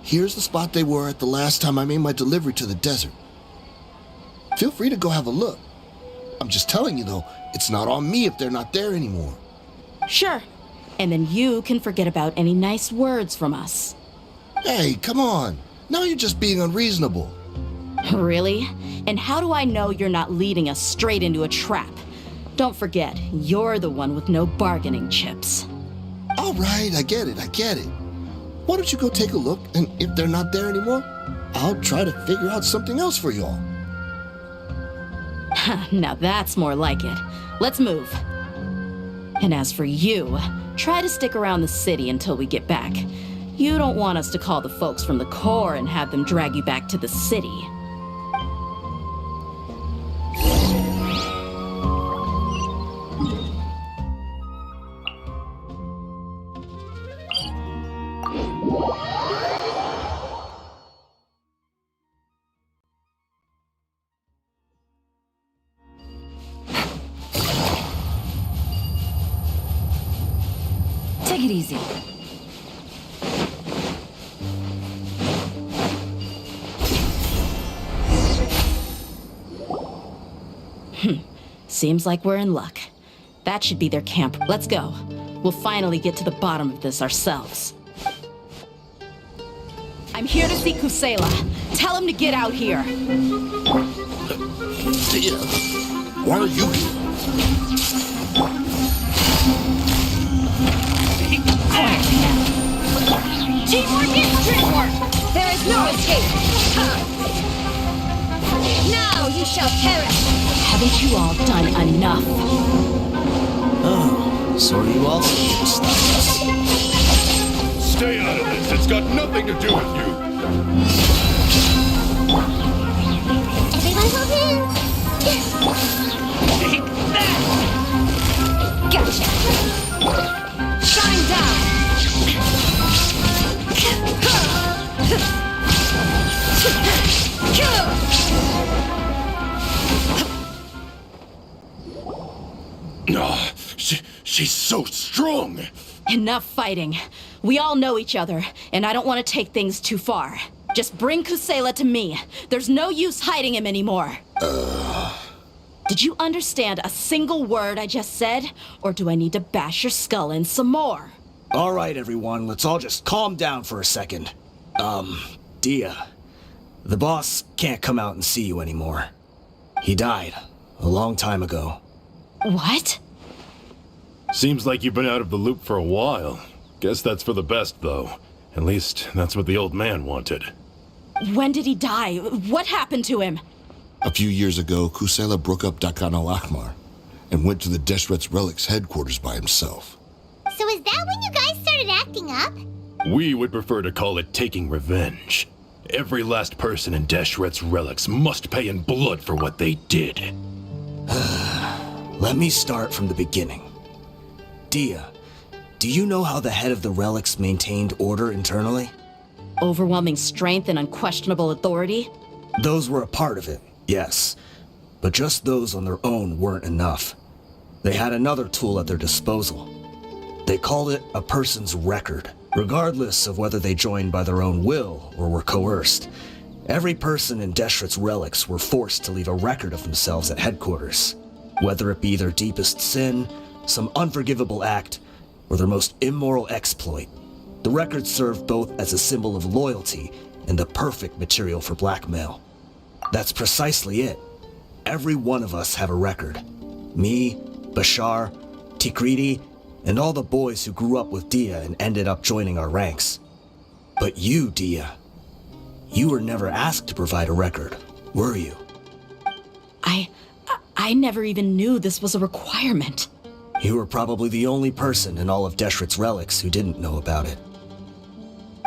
Speaker 9: Here's the spot they were at the last time I made my delivery to the desert. Feel free to go have a look. I'm just telling you though, it's not on me if they're not there anymore.
Speaker 2: Sure. And then you can forget about any nice words from us.
Speaker 9: Hey, come on. Now you're just being unreasonable.
Speaker 2: Really? And how do I know you're not leading us straight into a trap? Don't forget, you're the one with no bargaining chips.
Speaker 9: All right, I get it. Why don't you go take a look, and if they're not there anymore, I'll try to figure out something else for y'all.
Speaker 2: Now that's more like it. Let's move. And as for you, try to stick around the city until we get back. You don't want us to call the folks from the Corps and have them drag you back to the city.
Speaker 3: Take it easy.
Speaker 2: Seems like we're in luck. That should be their camp. Let's go. We'll finally get to the bottom of this ourselves. I'm here to see Kusela. Tell him to get out here.
Speaker 9: Dehya, why are you here?
Speaker 10: Teamwork is teamwork! There is no escape! Now you shall perish!
Speaker 2: Haven't you all done enough?
Speaker 8: Oh, so are you also just like us?
Speaker 6: Stay out of this. It's got nothing to do with you.
Speaker 1: Everyone will do.
Speaker 10: Gotcha! Shine down!
Speaker 6: Oh, she's so strong.
Speaker 2: Enough fighting. We all know each other, and I don't want to take things too far. Just bring Kusela to me. There's no use hiding him anymore. Did you understand a single word I just said? Or do I need to bash your skull in some more?
Speaker 8: All right, everyone, let's all just calm down for a second. Dehya, the boss can't come out and see you anymore. He died a long time ago.
Speaker 2: What?
Speaker 6: Seems like you've been out of the loop for a while. Guess that's for the best, though. At least, that's what the old man wanted.
Speaker 2: When did he die? What happened to him?
Speaker 9: A few years ago, Kusela broke up Dehya Al-Akmar and went to the Deshret's Relics headquarters by himself.
Speaker 1: So is that when you guys started acting up?
Speaker 6: We would prefer to call it taking revenge. Every last person in Deshret's Relics must pay in blood for what they did.
Speaker 8: Let me start from the beginning. Dehya, do you know how the head of the Relics maintained order internally?
Speaker 2: Overwhelming strength and unquestionable authority?
Speaker 8: Those were a part of it, yes. But just those on their own weren't enough. They had another tool at their disposal. They called it a person's record, regardless of whether they joined by their own will or were coerced. Every person in Deshret's relics were forced to leave a record of themselves at headquarters, whether it be their deepest sin, some unforgivable act, or their most immoral exploit. The record served both as a symbol of loyalty and the perfect material for blackmail. That's precisely it. Every one of us have a record. Me, Bashar, Tikriti, and all the boys who grew up with Dehya and ended up joining our ranks. But you, Dehya, you were never asked to provide a record, were you?
Speaker 2: I never even knew this was a requirement.
Speaker 8: You were probably the only person in all of Deshret's relics who didn't know about it.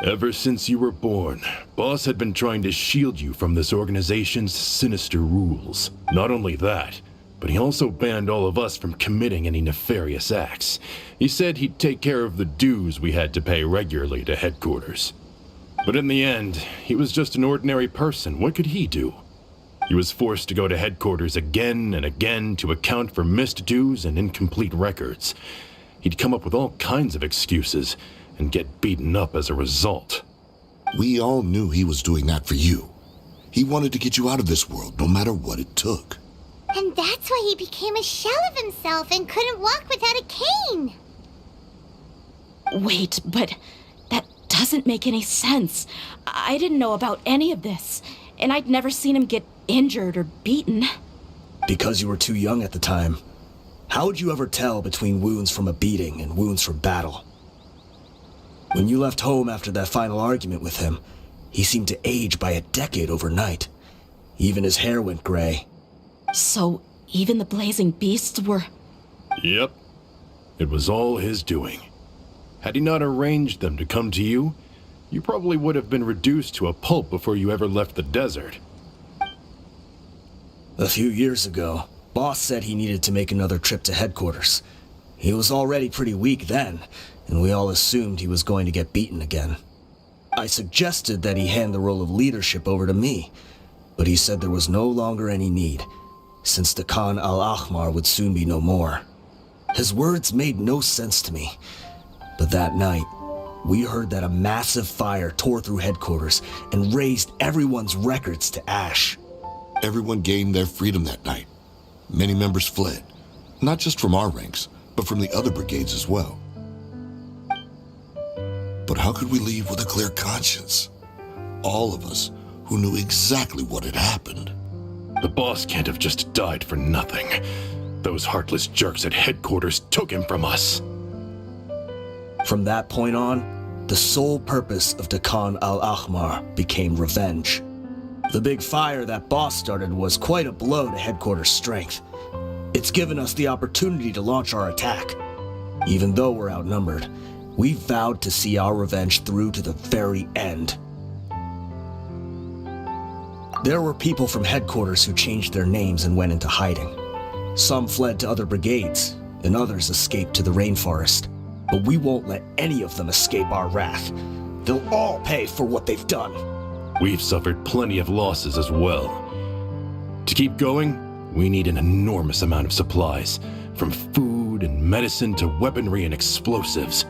Speaker 6: Ever since you were born, Boss had been trying to shield you from this organization's sinister rules. Not only that, but he also banned all of us from committing any nefarious acts. He said he'd take care of the dues we had to pay regularly to headquarters. But in the end, he was just an ordinary person. What could he do? He was forced to go to headquarters again and again to account for missed dues and incomplete records. He'd come up with all kinds of excuses and get beaten up as a result.
Speaker 9: We all knew he was doing that for you. He wanted to get you out of this world, no matter what it took.
Speaker 1: And that's why he became a shell of himself and couldn't walk without a cane.
Speaker 2: Wait, but that doesn't make any sense. I didn't know about any of this, and I'd never seen him get injured or beaten.
Speaker 8: Because you were too young at the time. How would you ever tell between wounds from a beating and wounds from battle? When you left home after that final argument with him, he seemed to age by a decade overnight. Even his hair went gray.
Speaker 2: So even the blazing beasts were...
Speaker 6: Yep. It was all his doing. Had he not arranged them to come to you, you probably would have been reduced to a pulp before you ever left the desert.
Speaker 8: A few years ago, Boss said he needed to make another trip to headquarters. He was already pretty weak then, and we all assumed he was going to get beaten again. I suggested that he hand the role of leadership over to me, but he said there was no longer any need, since the Khan al-Ahmar would soon be no more. His words made no sense to me, but that night, we heard that a massive fire tore through headquarters and razed everyone's records to ash.
Speaker 9: Everyone gained their freedom that night. Many members fled, not just from our ranks, but from the other brigades as well. But how could we leave with a clear conscience? All of us who knew exactly what had happened.
Speaker 6: The boss can't have just died for nothing. Those heartless jerks at headquarters took him from us.
Speaker 8: From that point on, the sole purpose of the Khan al-Ahmar became revenge. The big fire that Boss started was quite a blow to headquarters' strength. It's given us the opportunity to launch our attack. Even though we're outnumbered, we vowed to see our revenge through to the very end. There were people from headquarters who changed their names and went into hiding. Some fled to other brigades, and others escaped to the rainforest. But we won't let any of them escape our wrath. They'll all pay for what they've done.
Speaker 6: We've suffered plenty of losses as well. To keep going, we need an enormous amount of supplies, from food and medicine to weaponry and explosives.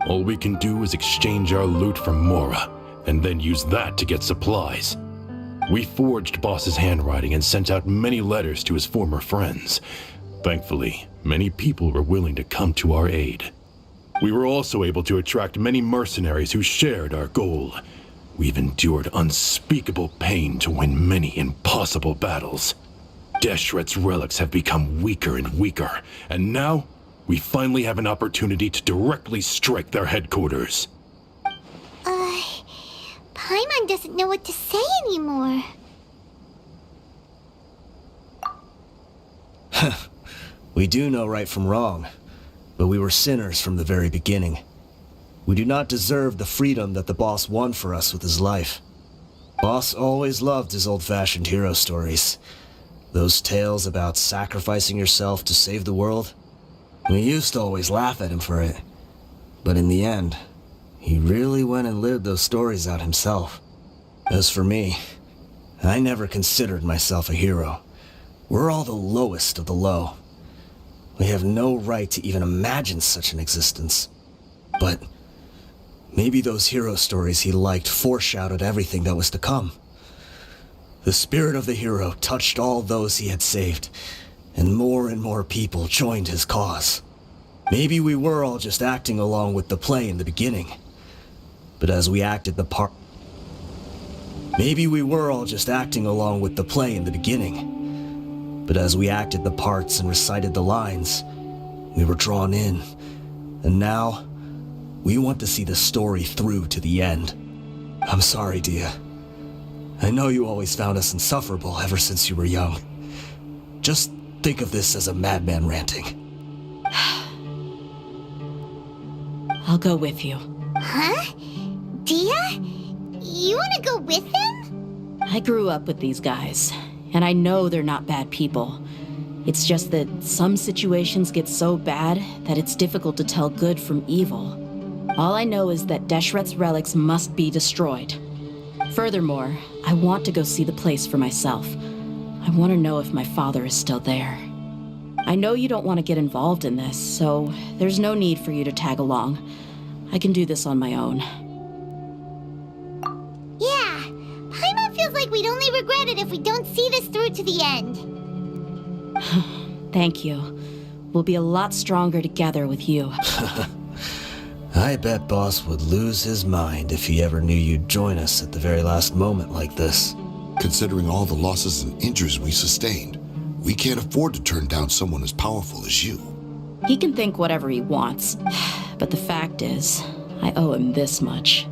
Speaker 6: All we can do is exchange our loot from Mora, and then use that to get supplies. We forged Boss's handwriting and sent out many letters to his former friends. Thankfully, many people were willing to come to our aid. We were also able to attract many mercenaries who shared our goal. We've endured unspeakable pain to win many impossible battles. Deshret's relics have become weaker and weaker, and now we finally have an opportunity to directly strike their headquarters.
Speaker 1: Paimon doesn't know what to say anymore.
Speaker 8: We do know right from wrong, but we were sinners from the very beginning. We do not deserve the freedom that the boss won for us with his life. Boss always loved his old-fashioned hero stories. Those tales about sacrificing yourself to save the world. We used to always laugh at him for it. But in the end, he really went and lived those stories out himself. As for me, I never considered myself a hero. We're all the lowest of the low. We have no right to even imagine such an existence. But maybe those hero stories he liked foreshadowed everything that was to come. The spirit of the hero touched all those he had saved, and more people joined his cause. Maybe we were all just acting along with the play in the beginning. But as we acted the part... Maybe we were all just acting along with the play in the beginning. But as we acted the parts and recited the lines, we were drawn in. And now, we want to see the story through to the end. I'm sorry, Dehya. I know you always found us insufferable ever since you were young. Just think of this as a madman ranting.
Speaker 2: I'll go with you.
Speaker 1: Huh? Dehya? You want to go with him?
Speaker 2: I grew up with these guys, and I know they're not bad people. It's just that some situations get so bad that it's difficult to tell good from evil. All I know is that Deshret's relics must be destroyed. Furthermore, I want to go see the place for myself. I want to know if my father is still there. I know you don't want to get involved in this, so there's no need for you to tag along. I can do this on my own.
Speaker 1: Yeah, Paimon feels like we'd only regret it if we don't see this through to the end.
Speaker 2: Thank you. We'll be a lot stronger together with you.
Speaker 8: I bet Boss would lose his mind if he ever knew you'd join us at the very last moment like this.
Speaker 9: Considering all the losses and injuries we sustained, we can't afford to turn down someone as powerful as you.
Speaker 2: He can think whatever he wants, but the fact is, I owe him this much.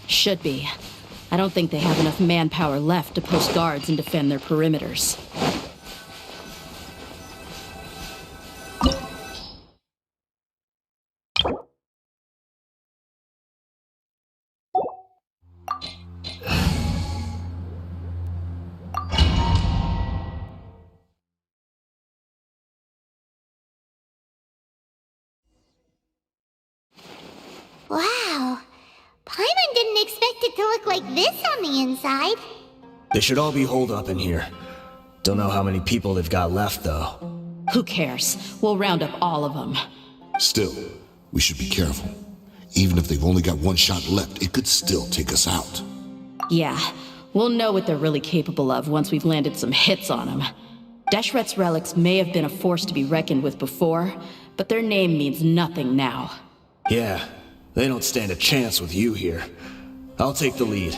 Speaker 2: Should be. I don't think they have enough manpower left to post guards and defend their perimeters.
Speaker 1: Wow. Paimon didn't expect it to look like this on the inside.
Speaker 8: They should all be holed up in here. Don't know how many people they've got left, though.
Speaker 2: Who cares? We'll round up all of them.
Speaker 9: Still, we should be careful. Even if they've only got one shot left, it could still take us out.
Speaker 2: Yeah, we'll know what they're really capable of once we've landed some hits on them. Deshret's relics may have been a force to be reckoned with before, but their name means nothing now.
Speaker 8: Yeah, they don't stand a chance with you here. I'll take the lead.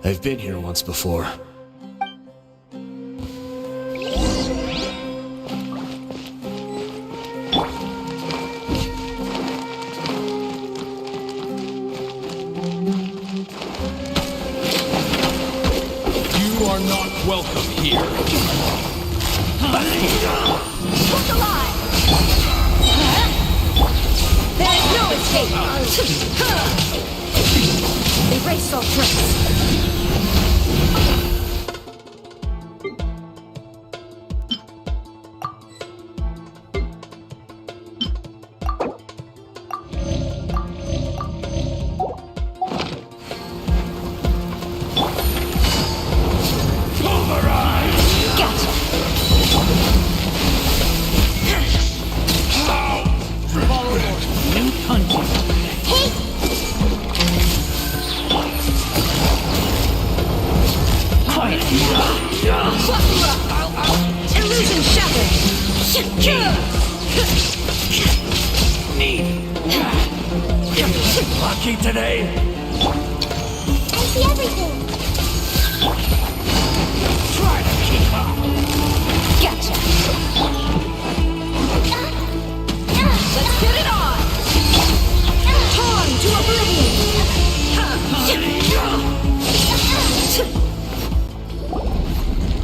Speaker 8: I've been here once before.
Speaker 7: You are not welcome here.
Speaker 10: Who's alive? There's no escape!
Speaker 3: Erase all trace.
Speaker 10: Illusion shattered!
Speaker 7: Lucky today?
Speaker 1: I see everything.
Speaker 7: Try to keep up.
Speaker 10: Gotcha! Let's get it on! Torn to oblivion!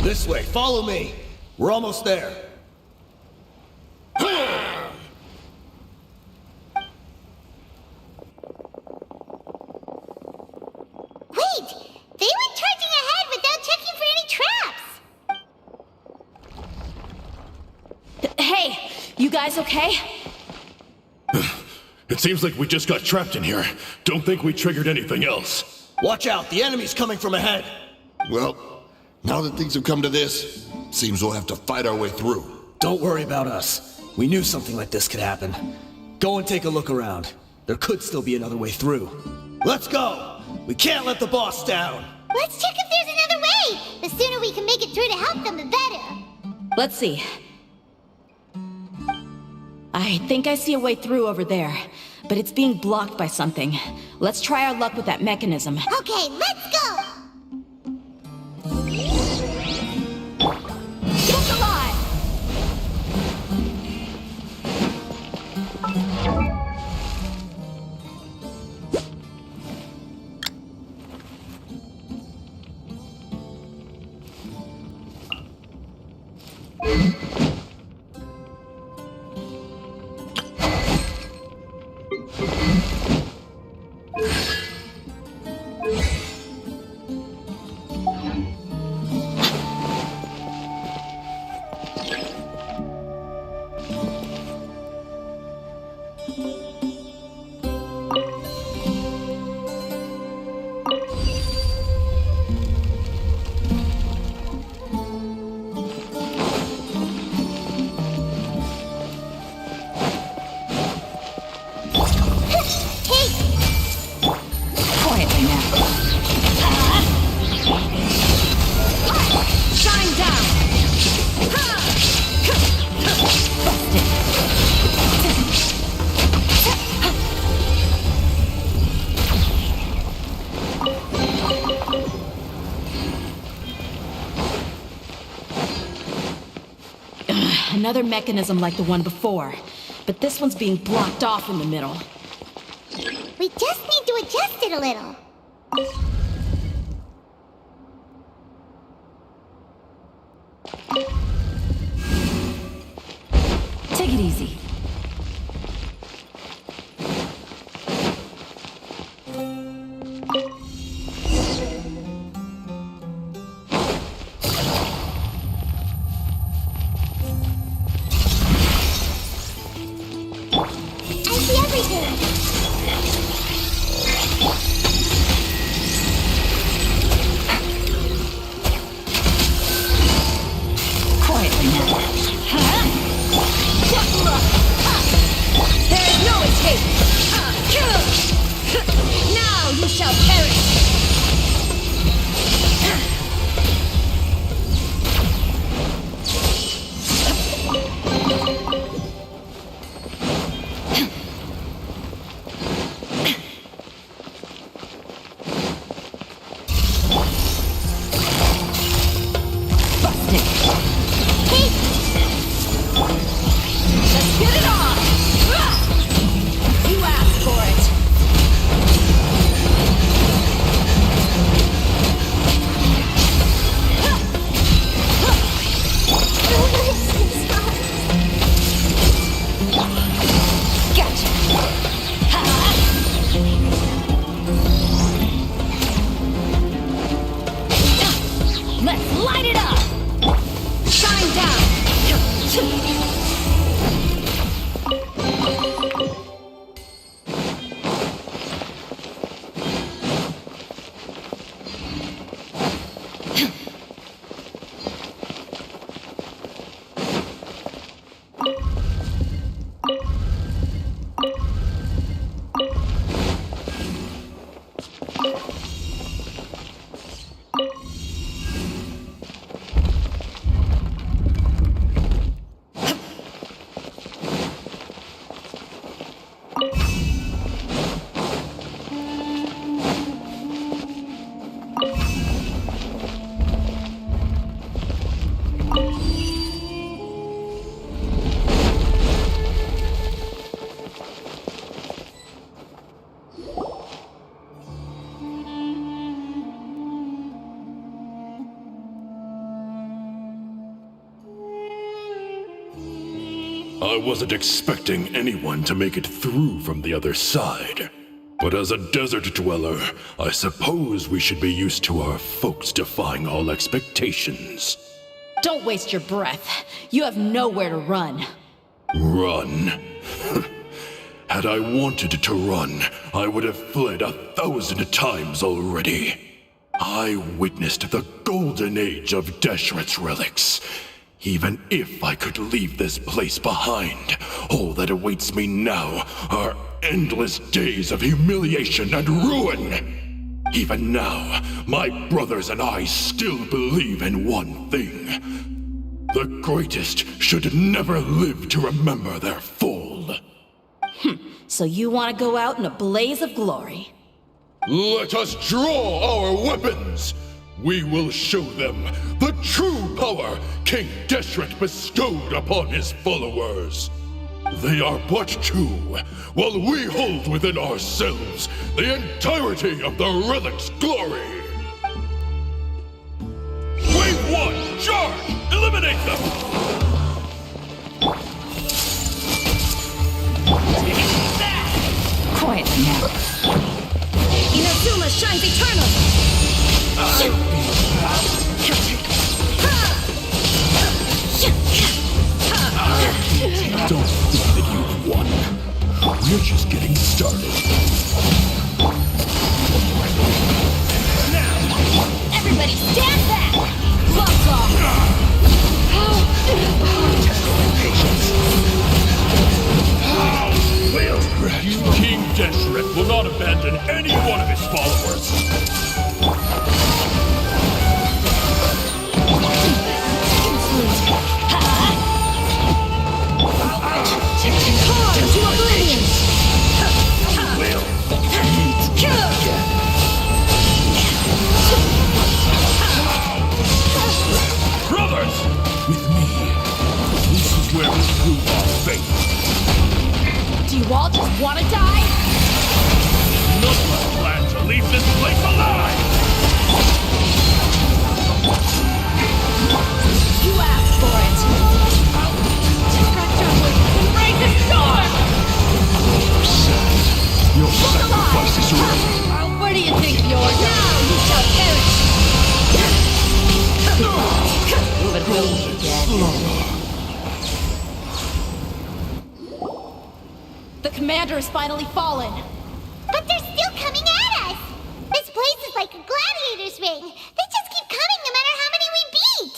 Speaker 8: This way, follow me. We're almost there.
Speaker 1: Wait! They went charging ahead without checking for any traps!
Speaker 2: Hey, you guys okay?
Speaker 7: It seems like we just got trapped in here. Don't think we triggered anything else.
Speaker 8: Watch out, the enemy's coming from ahead.
Speaker 9: Well, now that things have come to this, seems we'll have to fight our way through.
Speaker 8: Don't worry about us. We knew something like this could happen. Go and take a look around. There could still be another way through. Let's go! We can't let the boss down!
Speaker 1: Let's check if there's another way! The sooner we can make it through to help them, the better!
Speaker 2: Let's see. I think I see a way through over there, but it's being blocked by something. Let's try our luck with that mechanism.
Speaker 1: Okay, let's go!
Speaker 10: Look alive!
Speaker 2: Quietly now.
Speaker 10: Shine down!
Speaker 2: Another mechanism like the one before, but this one's being blocked off in the middle.
Speaker 1: We just need to adjust it a little.
Speaker 2: Take it easy.
Speaker 1: I see everything.
Speaker 7: I wasn't expecting anyone to make it through from the other side. But as a desert dweller, I suppose we should be used to our folks defying all expectations.
Speaker 2: Don't waste your breath. You have nowhere to run.
Speaker 7: Run? Had I wanted to run, I would have fled 1,000 times already. I witnessed the golden age of Deshret's relics. Even if I could leave this place behind, all that awaits me now are endless days of humiliation and ruin. Even now, my brothers and I still believe in one thing. The greatest should never live to remember their fall.
Speaker 2: So you want to go out in a blaze of glory?
Speaker 7: Let us draw our weapons! We will show them the true power King Deshret bestowed upon his followers. They are but two, while we hold within ourselves the entirety of the relic's glory. Wave 1, charge! Eliminate them!
Speaker 2: Quiet now.
Speaker 10: Inazuma shines eternal!
Speaker 7: Don't think that you've won. We're just getting started.
Speaker 10: Everybody stand back! Gloves off!
Speaker 7: King Deshret will not abandon any one of his followers.
Speaker 10: To oblivion!
Speaker 7: Brothers! With me, this is where we prove our faith.
Speaker 2: Do you all just want to die?
Speaker 7: None of us plan to leave this place alive!
Speaker 2: You asked for it.
Speaker 10: Break the storm!
Speaker 7: Your sacrifice is ready.
Speaker 10: Where do you think you're going? Now you shall perish!
Speaker 2: But will you dead? The commander has finally fallen.
Speaker 1: But they're still coming at us! This place is like a gladiator's ring. They just keep coming no matter how many we beat!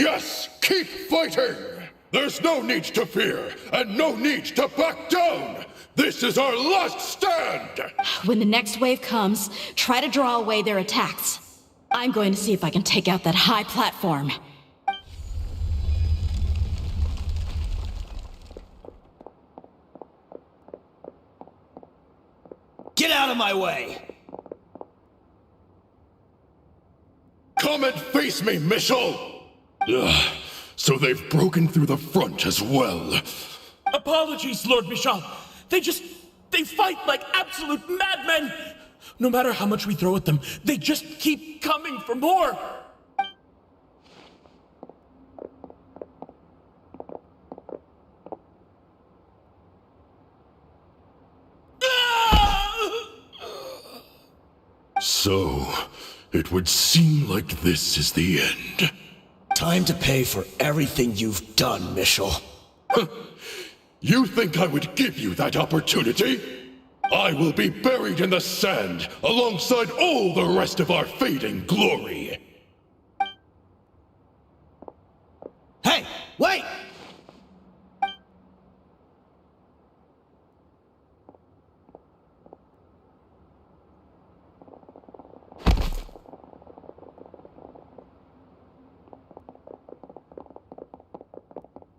Speaker 7: Yes, keep fighting! There's no need to fear, and no need to back down! This is our last stand!
Speaker 2: When the next wave comes, try to draw away their attacks. I'm going to see if I can take out that high platform.
Speaker 8: Get out of my way!
Speaker 7: Come and face me, Michel! Ugh, so they've broken through the front as well.
Speaker 5: Apologies, Lord Michal. They fight like absolute madmen. No matter how much we throw at them, they just keep coming for more.
Speaker 7: So, it would seem like this is the end.
Speaker 8: Time to pay for everything you've done, Michel.
Speaker 7: You think I would give you that opportunity? I will be buried in the sand alongside all the rest of our fading glory.
Speaker 8: Hey, wait!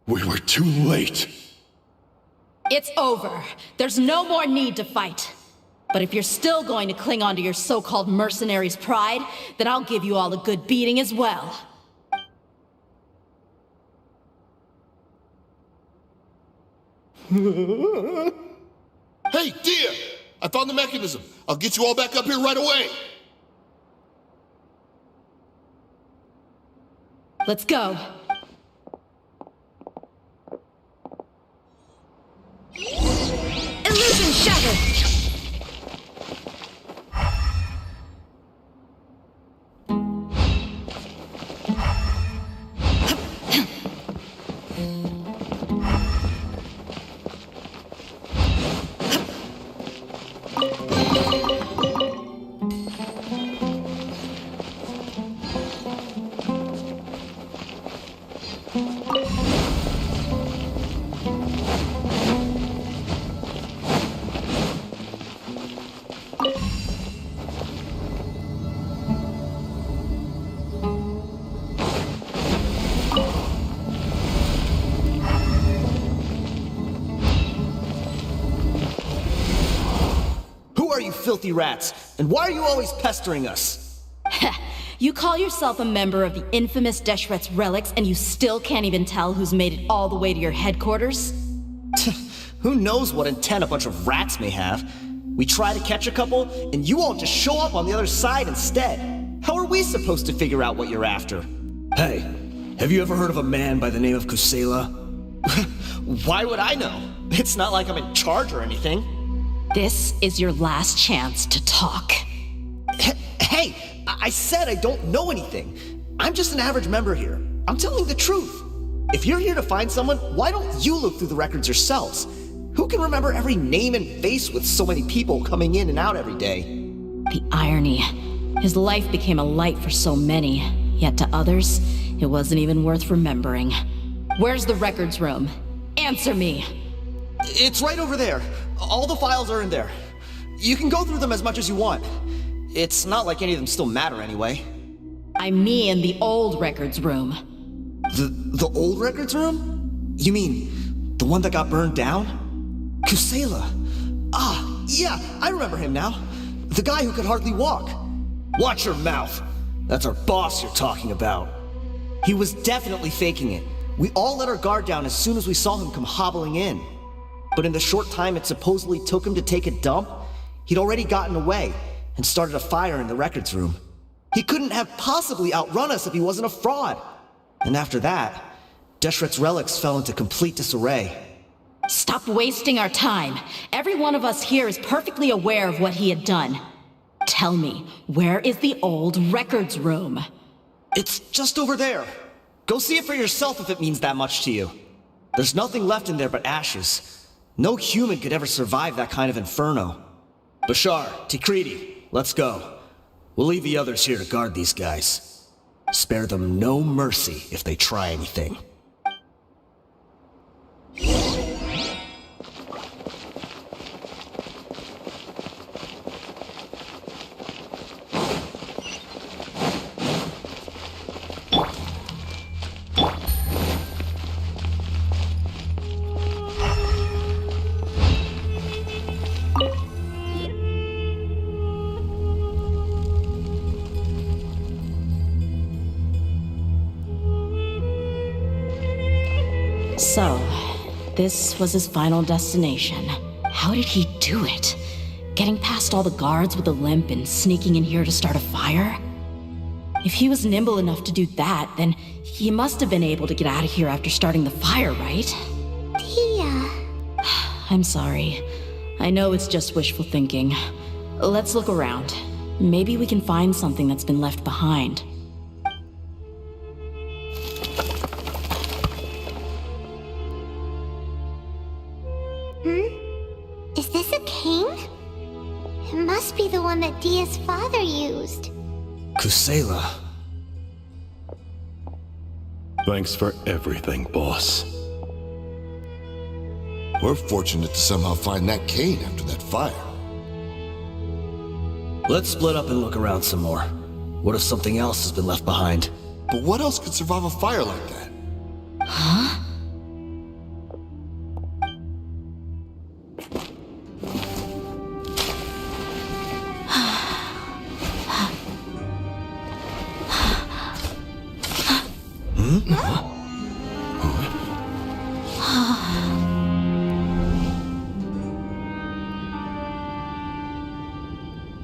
Speaker 7: We were too late.
Speaker 2: It's over. There's no more need to fight. But if you're still going to cling on to your so-called mercenary's pride, then I'll give you all a good beating as well.
Speaker 9: Hey, Dehya! I found the mechanism. I'll get you all back up here right away.
Speaker 2: Let's go.
Speaker 8: you filthy rats? And why are you always pestering us?
Speaker 2: You call yourself a member of the infamous Deshret's relics, and you still can't even tell who's made it all the way to your headquarters?
Speaker 8: Who knows what intent a bunch of rats may have? We try to catch a couple, and you all just show up on the other side instead. How are we supposed to figure out what you're after? Hey, have you ever heard of a man by the name of Kusela? Why would I know? It's not like I'm in charge or anything.
Speaker 2: This is your last chance to talk.
Speaker 8: Hey, I said I don't know anything. I'm just an average member here. I'm telling the truth. If you're here to find someone, why don't you look through the records yourselves? Who can remember every name and face with so many people coming in and out every day?
Speaker 2: The irony. His life became a light for so many, yet to others, it wasn't even worth remembering. Where's the records room? Answer me!
Speaker 8: It's right over there. All the files are in there. You can go through them as much as you want. It's not like any of them still matter anyway.
Speaker 2: I mean the old records room.
Speaker 8: The old records room? You mean the one that got burned down? Kusela. Ah, yeah, I remember him now. The guy who could hardly walk. Watch your mouth. That's our boss you're talking about. He was definitely faking it. We all let our guard down as soon as we saw him come hobbling in. But in the short time it supposedly took him to take a dump, he'd already gotten away and started a fire in the records room. He couldn't have possibly outrun us if he wasn't a fraud. And after that, Deshret's relics fell into complete disarray.
Speaker 2: Stop wasting our time. Every one of us here is perfectly aware of what he had done. Tell me, where is the old records room?
Speaker 8: It's just over there. Go see it for yourself if it means that much to you. There's nothing left in there but ashes. No human could ever survive that kind of inferno. Bashar, Tikriti, let's go. We'll leave the others here to guard these guys. Spare them no mercy if they try anything.
Speaker 2: So, this was his final destination. How did he do it? Getting past all the guards with a limp and sneaking in here to start a fire? If he was nimble enough to do that, then he must have been able to get out of here after starting the fire, right?
Speaker 1: Dehya.
Speaker 2: I'm sorry. I know it's just wishful thinking. Let's look around. Maybe we can find something that's been left behind.
Speaker 1: Is this a cane? It must be the one that Dehya's father used.
Speaker 8: Kusela.
Speaker 7: Thanks for everything, boss.
Speaker 9: We're fortunate to somehow find that cane after that fire.
Speaker 8: Let's split up and look around some more. What if something else has been left behind?
Speaker 9: But what else could survive a fire like that?
Speaker 2: Huh?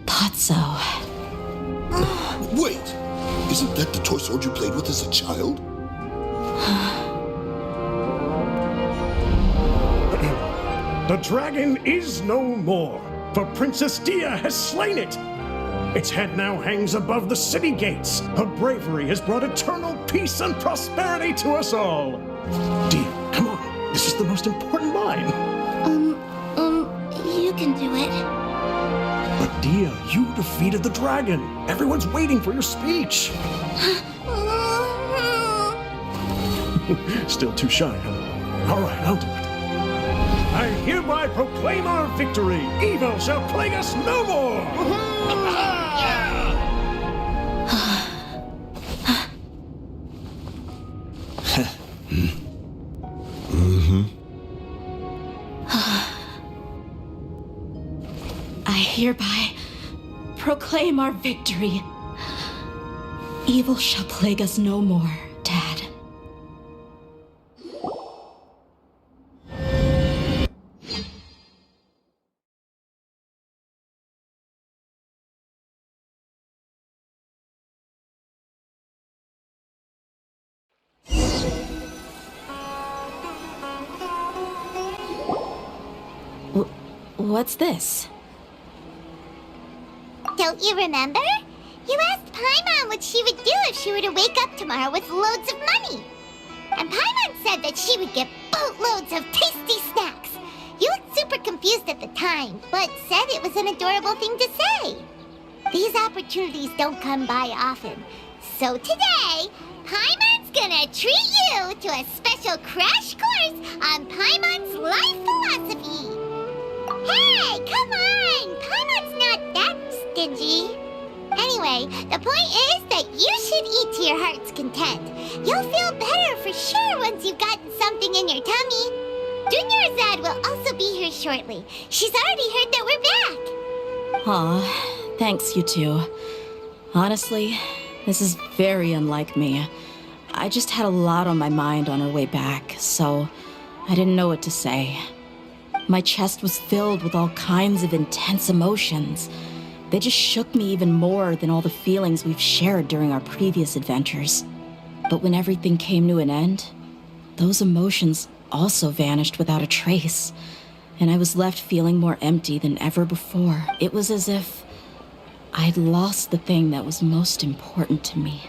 Speaker 2: Thought so.
Speaker 9: Wait! Isn't that the toy sword you played with as a child?
Speaker 11: The dragon is no more, for Princess Dehya has slain it. Its head now hangs above the city gates. Her bravery has brought eternal peace and prosperity to us all. Dehya, come on. This is the most important line.
Speaker 1: You can do it.
Speaker 11: But Dehya, you defeated the dragon. Everyone's waiting for your speech. Still too shy, huh? All right, I'll do it. I hereby proclaim our victory. Evil shall plague us no more.
Speaker 2: I hereby proclaim our victory. Evil shall plague us no more, Dad. What's this?
Speaker 1: Don't you remember? You asked Paimon what she would do if she were to wake up tomorrow with loads of money. And Paimon said that she would get boatloads of tasty snacks. You looked super confused at the time, but said it was an adorable thing to say. These opportunities don't come by often. So today, Paimon's gonna treat you to a special crash course on Paimon's life philosophy. Hey, come on! Paimon's not that stingy. Anyway, the point is that you should eat to your heart's content. You'll feel better for sure once you've gotten something in your tummy. Dunyarzad will also be here shortly. She's already heard that we're back.
Speaker 2: Aw, thanks, you two. Honestly, this is very unlike me. I just had a lot on my mind on our way back, so I didn't know what to say. My chest was filled with all kinds of intense emotions. They just shook me even more than all the feelings we've shared during our previous adventures. But when everything came to an end, those emotions also vanished without a trace, and I was left feeling more empty than ever before. It was as if I'd lost the thing that was most important to me.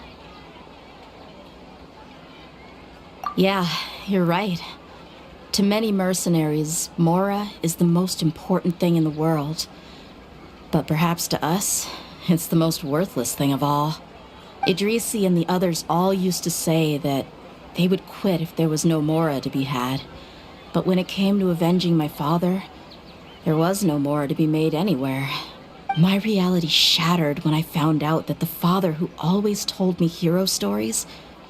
Speaker 2: Yeah, you're right. To many mercenaries, Mora is the most important thing in the world. But perhaps to us, it's the most worthless thing of all. Idrisi and the others all used to say that they would quit if there was no Mora to be had. But when it came to avenging my father, there was no Mora to be made anywhere. My reality shattered when I found out that the father who always told me hero stories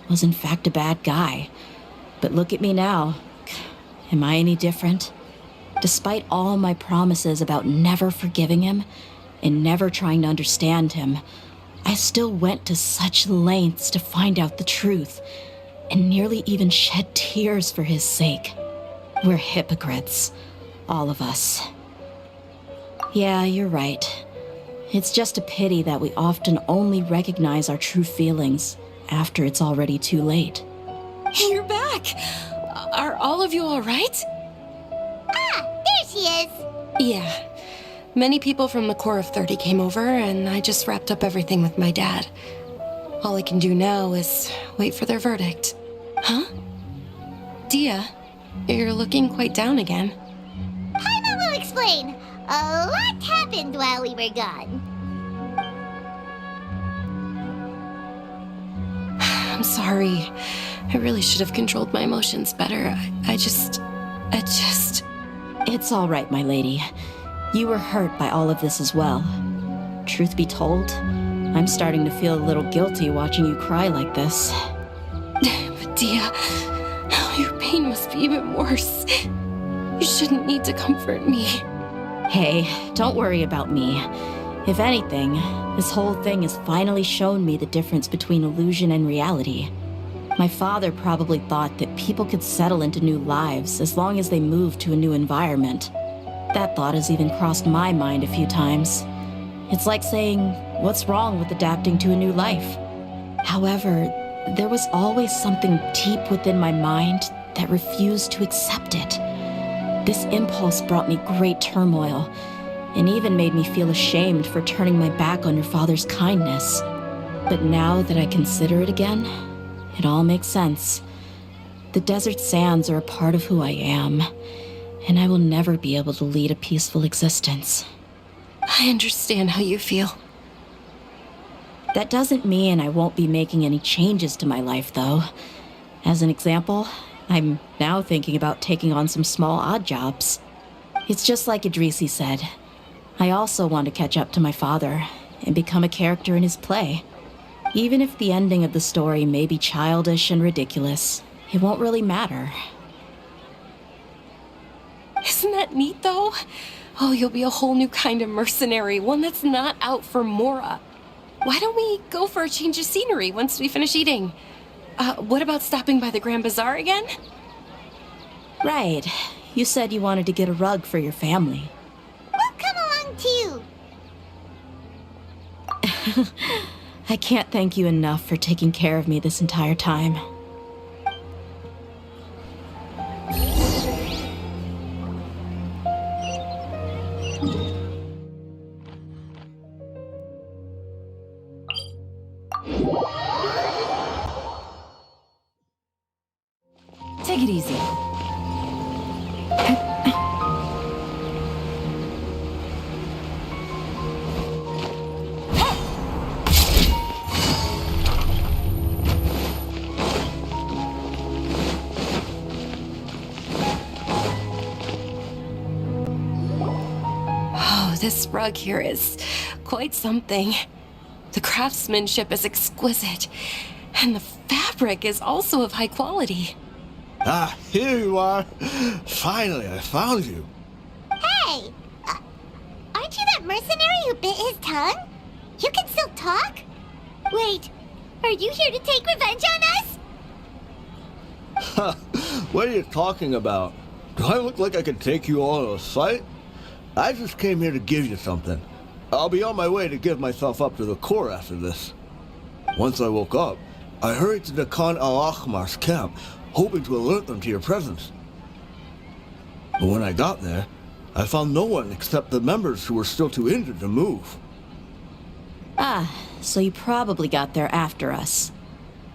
Speaker 2: was in fact a bad guy. But look at me now. Am I any different? Despite all my promises about never forgiving him and never trying to understand him, I still went to such lengths to find out the truth and nearly even shed tears for his sake. We're hypocrites, all of us. Yeah, you're right. It's just a pity that we often only recognize our true feelings after it's already too late.
Speaker 3: You're back! Are all of you all right?
Speaker 1: Ah, there she is.
Speaker 3: Yeah. Many people from the Corps of 30 came over, and I just wrapped up everything with my dad. All I can do now is wait for their verdict. Huh? Dehya, you're looking quite down again.
Speaker 1: Paimon will explain. A lot happened while we were gone.
Speaker 3: I'm sorry. I really should have controlled my emotions better. I just...
Speaker 2: It's all right, my lady. You were hurt by all of this as well. Truth be told, I'm starting to feel a little guilty watching you cry like this.
Speaker 3: But Dehya, your pain must be even worse. You shouldn't need to comfort me.
Speaker 2: Hey, don't worry about me. If anything, this whole thing has finally shown me the difference between illusion and reality. My father probably thought that people could settle into new lives as long as they moved to a new environment. That thought has even crossed my mind a few times. It's like saying, what's wrong with adapting to a new life? However, there was always something deep within my mind that refused to accept it. This impulse brought me great turmoil, and even made me feel ashamed for turning my back on your father's kindness. But now that I consider it again, it all makes sense. The desert sands are a part of who I am, and I will never be able to lead a peaceful existence.
Speaker 3: I understand how you feel.
Speaker 2: That doesn't mean I won't be making any changes to my life, though. As an example, I'm now thinking about taking on some small odd jobs. It's just like Idrisi said. I also want to catch up to my father and become a character in his play. Even if the ending of the story may be childish and ridiculous, it won't really matter.
Speaker 3: Isn't that neat, though? Oh, you'll be a whole new kind of mercenary, one that's not out for Mora. Why don't we go for a change of scenery once we finish eating? What about stopping by the Grand Bazaar again?
Speaker 2: Right. You said you wanted to get a rug for your family.
Speaker 1: We'll come along too.
Speaker 2: I can't thank you enough for taking care of me this entire time.
Speaker 3: Take it easy. Oh, this rug here is quite something. The craftsmanship is exquisite, and the fabric is also of high quality.
Speaker 8: Ah, here you are. Finally, I found you.
Speaker 1: Hey! Aren't you that mercenary who bit his tongue? You can still talk? Wait, are you here to take revenge on us?
Speaker 8: What are you talking about? Do I look like I could take you all in a fight? I just came here to give you something. I'll be on my way to give myself up to the Corps after this. Once I woke up, I hurried to the Khan al-Akhmar's camp, hoping to alert them to your presence. But when I got there, I found no one except the members who were still too injured to move.
Speaker 2: Ah, so you probably got there after us.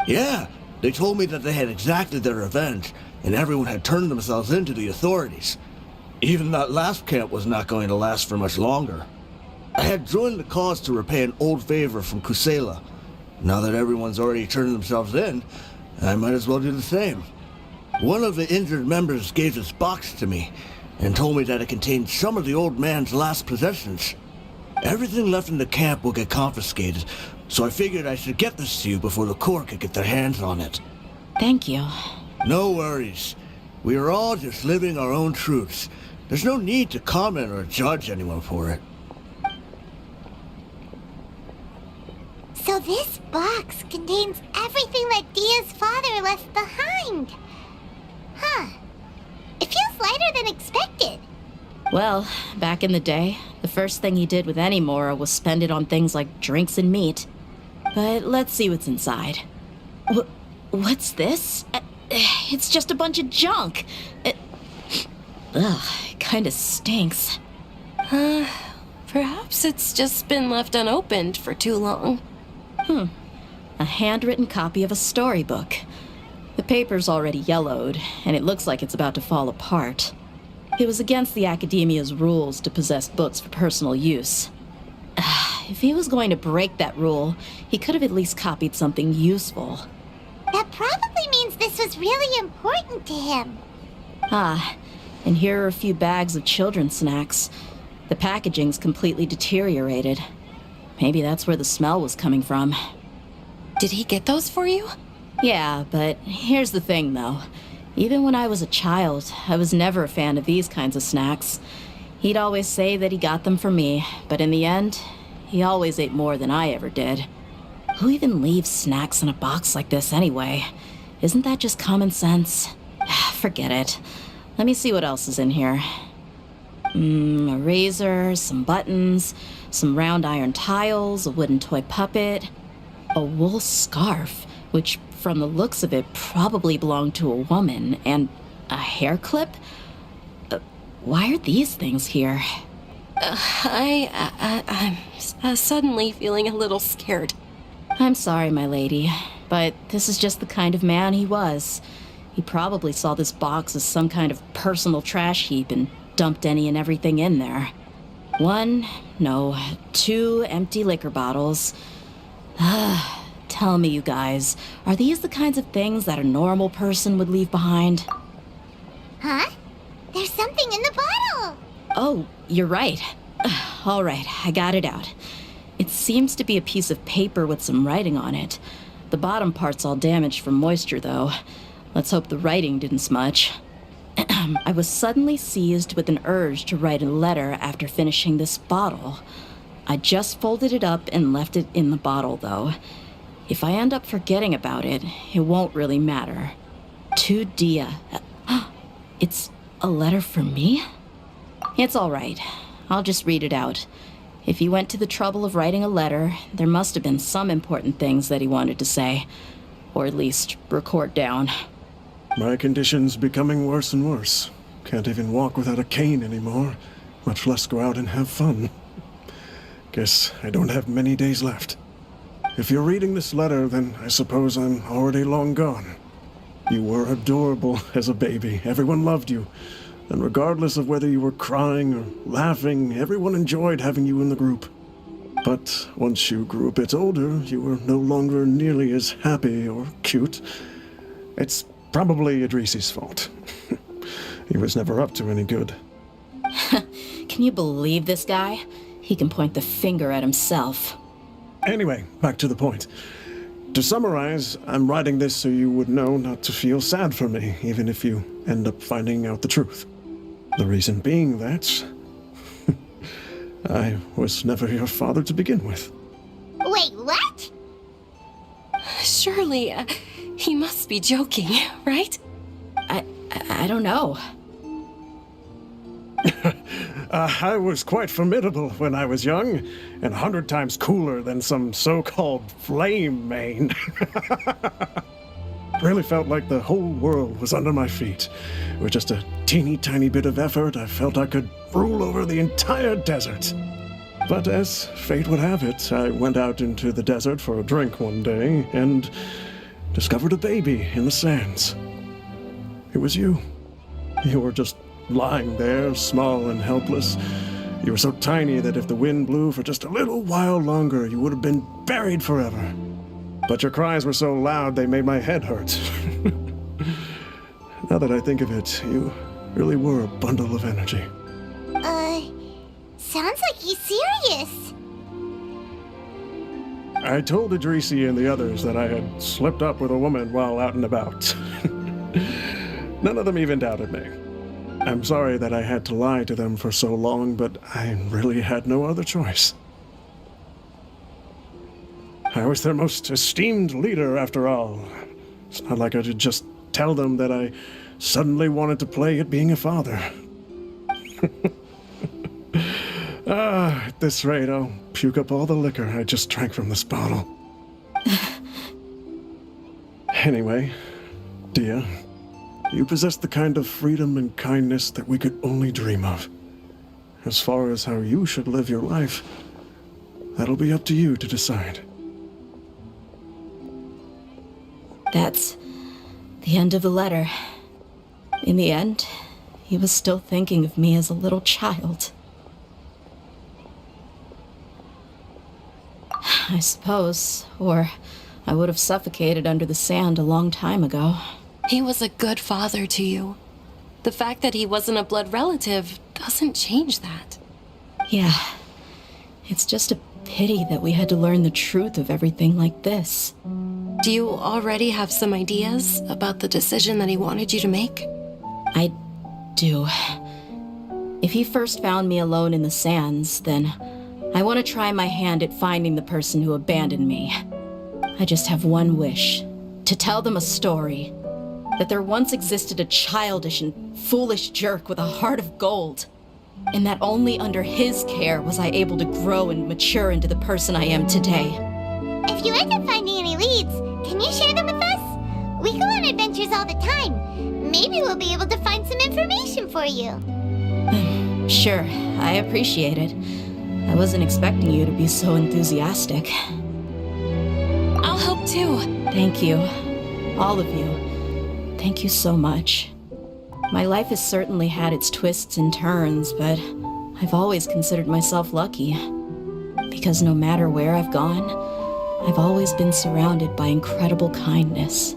Speaker 8: Yeah, they told me that they had exacted their revenge, and everyone had turned themselves in to the authorities. Even that last camp was not going to last for much longer. I had joined the cause to repay an old favor from Kusela. Now that everyone's already turned themselves in, I might as well do the same. One of the injured members gave this box to me, and told me that it contained some of the old man's last possessions. Everything left in the camp will get confiscated, so I figured I should get this to you before the Corps could get their hands on it.
Speaker 2: Thank you.
Speaker 8: No worries. We are all just living our own truths. There's no need to comment or judge anyone for it.
Speaker 1: So this box contains everything that Dehya's father left behind. Huh. It feels lighter than expected.
Speaker 2: Well, back in the day, the first thing he did with any Mora was spend it on things like drinks and meat. But let's see what's inside. What's this? It's just a bunch of junk. It kinda stinks.
Speaker 3: Perhaps it's just been left unopened for too long.
Speaker 2: A handwritten copy of a storybook. The paper's already yellowed, and it looks like it's about to fall apart. It was against the Academia's rules to possess books for personal use. If he was going to break that rule, he could have at least copied something useful.
Speaker 1: That probably means this was really important to him.
Speaker 2: And here are a few bags of children's snacks. The packaging's completely deteriorated. Maybe that's where the smell was coming from.
Speaker 3: Did he get those for you?
Speaker 2: Yeah, but here's the thing, though. Even when I was a child, I was never a fan of these kinds of snacks. He'd always say that he got them for me, but in the end, he always ate more than I ever did. Who even leaves snacks in a box like this anyway? Isn't that just common sense? Forget it. Let me see what else is in here. A razor, some buttons, some round iron tiles, a wooden toy puppet, a wool scarf, which from the looks of it probably belonged to a woman, and a hair clip? Why are these things here?
Speaker 3: I'm suddenly feeling a little scared.
Speaker 2: I'm sorry, my lady, but this is just the kind of man he was. He probably saw this box as some kind of personal trash heap and dumped any and everything in there. 2 empty liquor bottles. Tell me, you guys, are these the kinds of things that a normal person would leave behind?
Speaker 1: Huh? There's something in the bottle!
Speaker 2: Oh, you're right. All right, I got it out. It seems to be a piece of paper with some writing on it. The bottom part's all damaged from moisture, though. Let's hope the writing didn't smudge. I was suddenly seized with an urge to write a letter after finishing this bottle. I just folded it up and left it in the bottle, though. If I end up forgetting about it, it won't really matter. To Dehya. It's a letter for me? It's all right. I'll just read it out. If he went to the trouble of writing a letter, there must have been some important things that he wanted to say. Or at least record down.
Speaker 11: My condition's becoming worse and worse. Can't even walk without a cane anymore, much less go out and have fun. Guess I don't have many days left. If you're reading this letter, then I suppose I'm already long gone. You were adorable as a baby. Everyone loved you. And regardless of whether you were crying or laughing, everyone enjoyed having you in the group. But once you grew a bit older, you were no longer nearly as happy or cute. It's probably Idrisi's fault. He was never up to any good.
Speaker 2: Can you believe this guy? He can point the finger at himself.
Speaker 11: Anyway, back to the point. To summarize, I'm writing this so you would know not to feel sad for me, even if you end up finding out the truth. The reason being that I was never your father to begin with.
Speaker 1: Wait, what?
Speaker 3: Surely, he must be joking, right?
Speaker 2: I don't know.
Speaker 11: I was quite formidable when I was young, and 100 times cooler than some so-called flame main. Really felt like the whole world was under my feet. With just a teeny tiny bit of effort, I felt I could rule over the entire desert. But as fate would have it, I went out into the desert for a drink one day and discovered a baby in the sands. It was you. You were just lying there, small and helpless. You were so tiny that if the wind blew for just a little while longer, you would have been buried forever. But your cries were so loud they made my head hurt. Now that I think of it, you really were a bundle of energy.
Speaker 1: Sounds like he's serious.
Speaker 11: I told Idrisi and the others that I had slipped up with a woman while out and about. None of them even doubted me. I'm sorry that I had to lie to them for so long, but I really had no other choice. I was their most esteemed leader, after all. It's not like I could just tell them that I suddenly wanted to play at being a father. At this rate, I'll puke up all the liquor I just drank from this bottle. Anyway, Dehya, you possess the kind of freedom and kindness that we could only dream of. As far as how you should live your life, that'll be up to you to decide.
Speaker 2: That's the end of the letter. In the end, he was still thinking of me as a little child. I suppose, or I would have suffocated under the sand a long time ago.
Speaker 3: He was a good father to you. The fact that he wasn't a blood relative doesn't change that.
Speaker 2: Yeah, it's just a pity that we had to learn the truth of everything like this.
Speaker 3: Do you already have some ideas about the decision that he wanted you to make?
Speaker 2: I do. If he first found me alone in the sands, then I want to try my hand at finding the person who abandoned me. I just have one wish. To tell them a story. That there once existed a childish and foolish jerk with a heart of gold. And that only under his care was I able to grow and mature into the person I am today.
Speaker 1: If you end up finding any leads, can you share them with us? We go on adventures all the time. Maybe we'll be able to find some information for you.
Speaker 2: Sure, I appreciate it. I wasn't expecting you to be so enthusiastic.
Speaker 3: I'll help too.
Speaker 2: Thank you. All of you. Thank you so much. My life has certainly had its twists and turns, but I've always considered myself lucky. Because no matter where I've gone, I've always been surrounded by incredible kindness.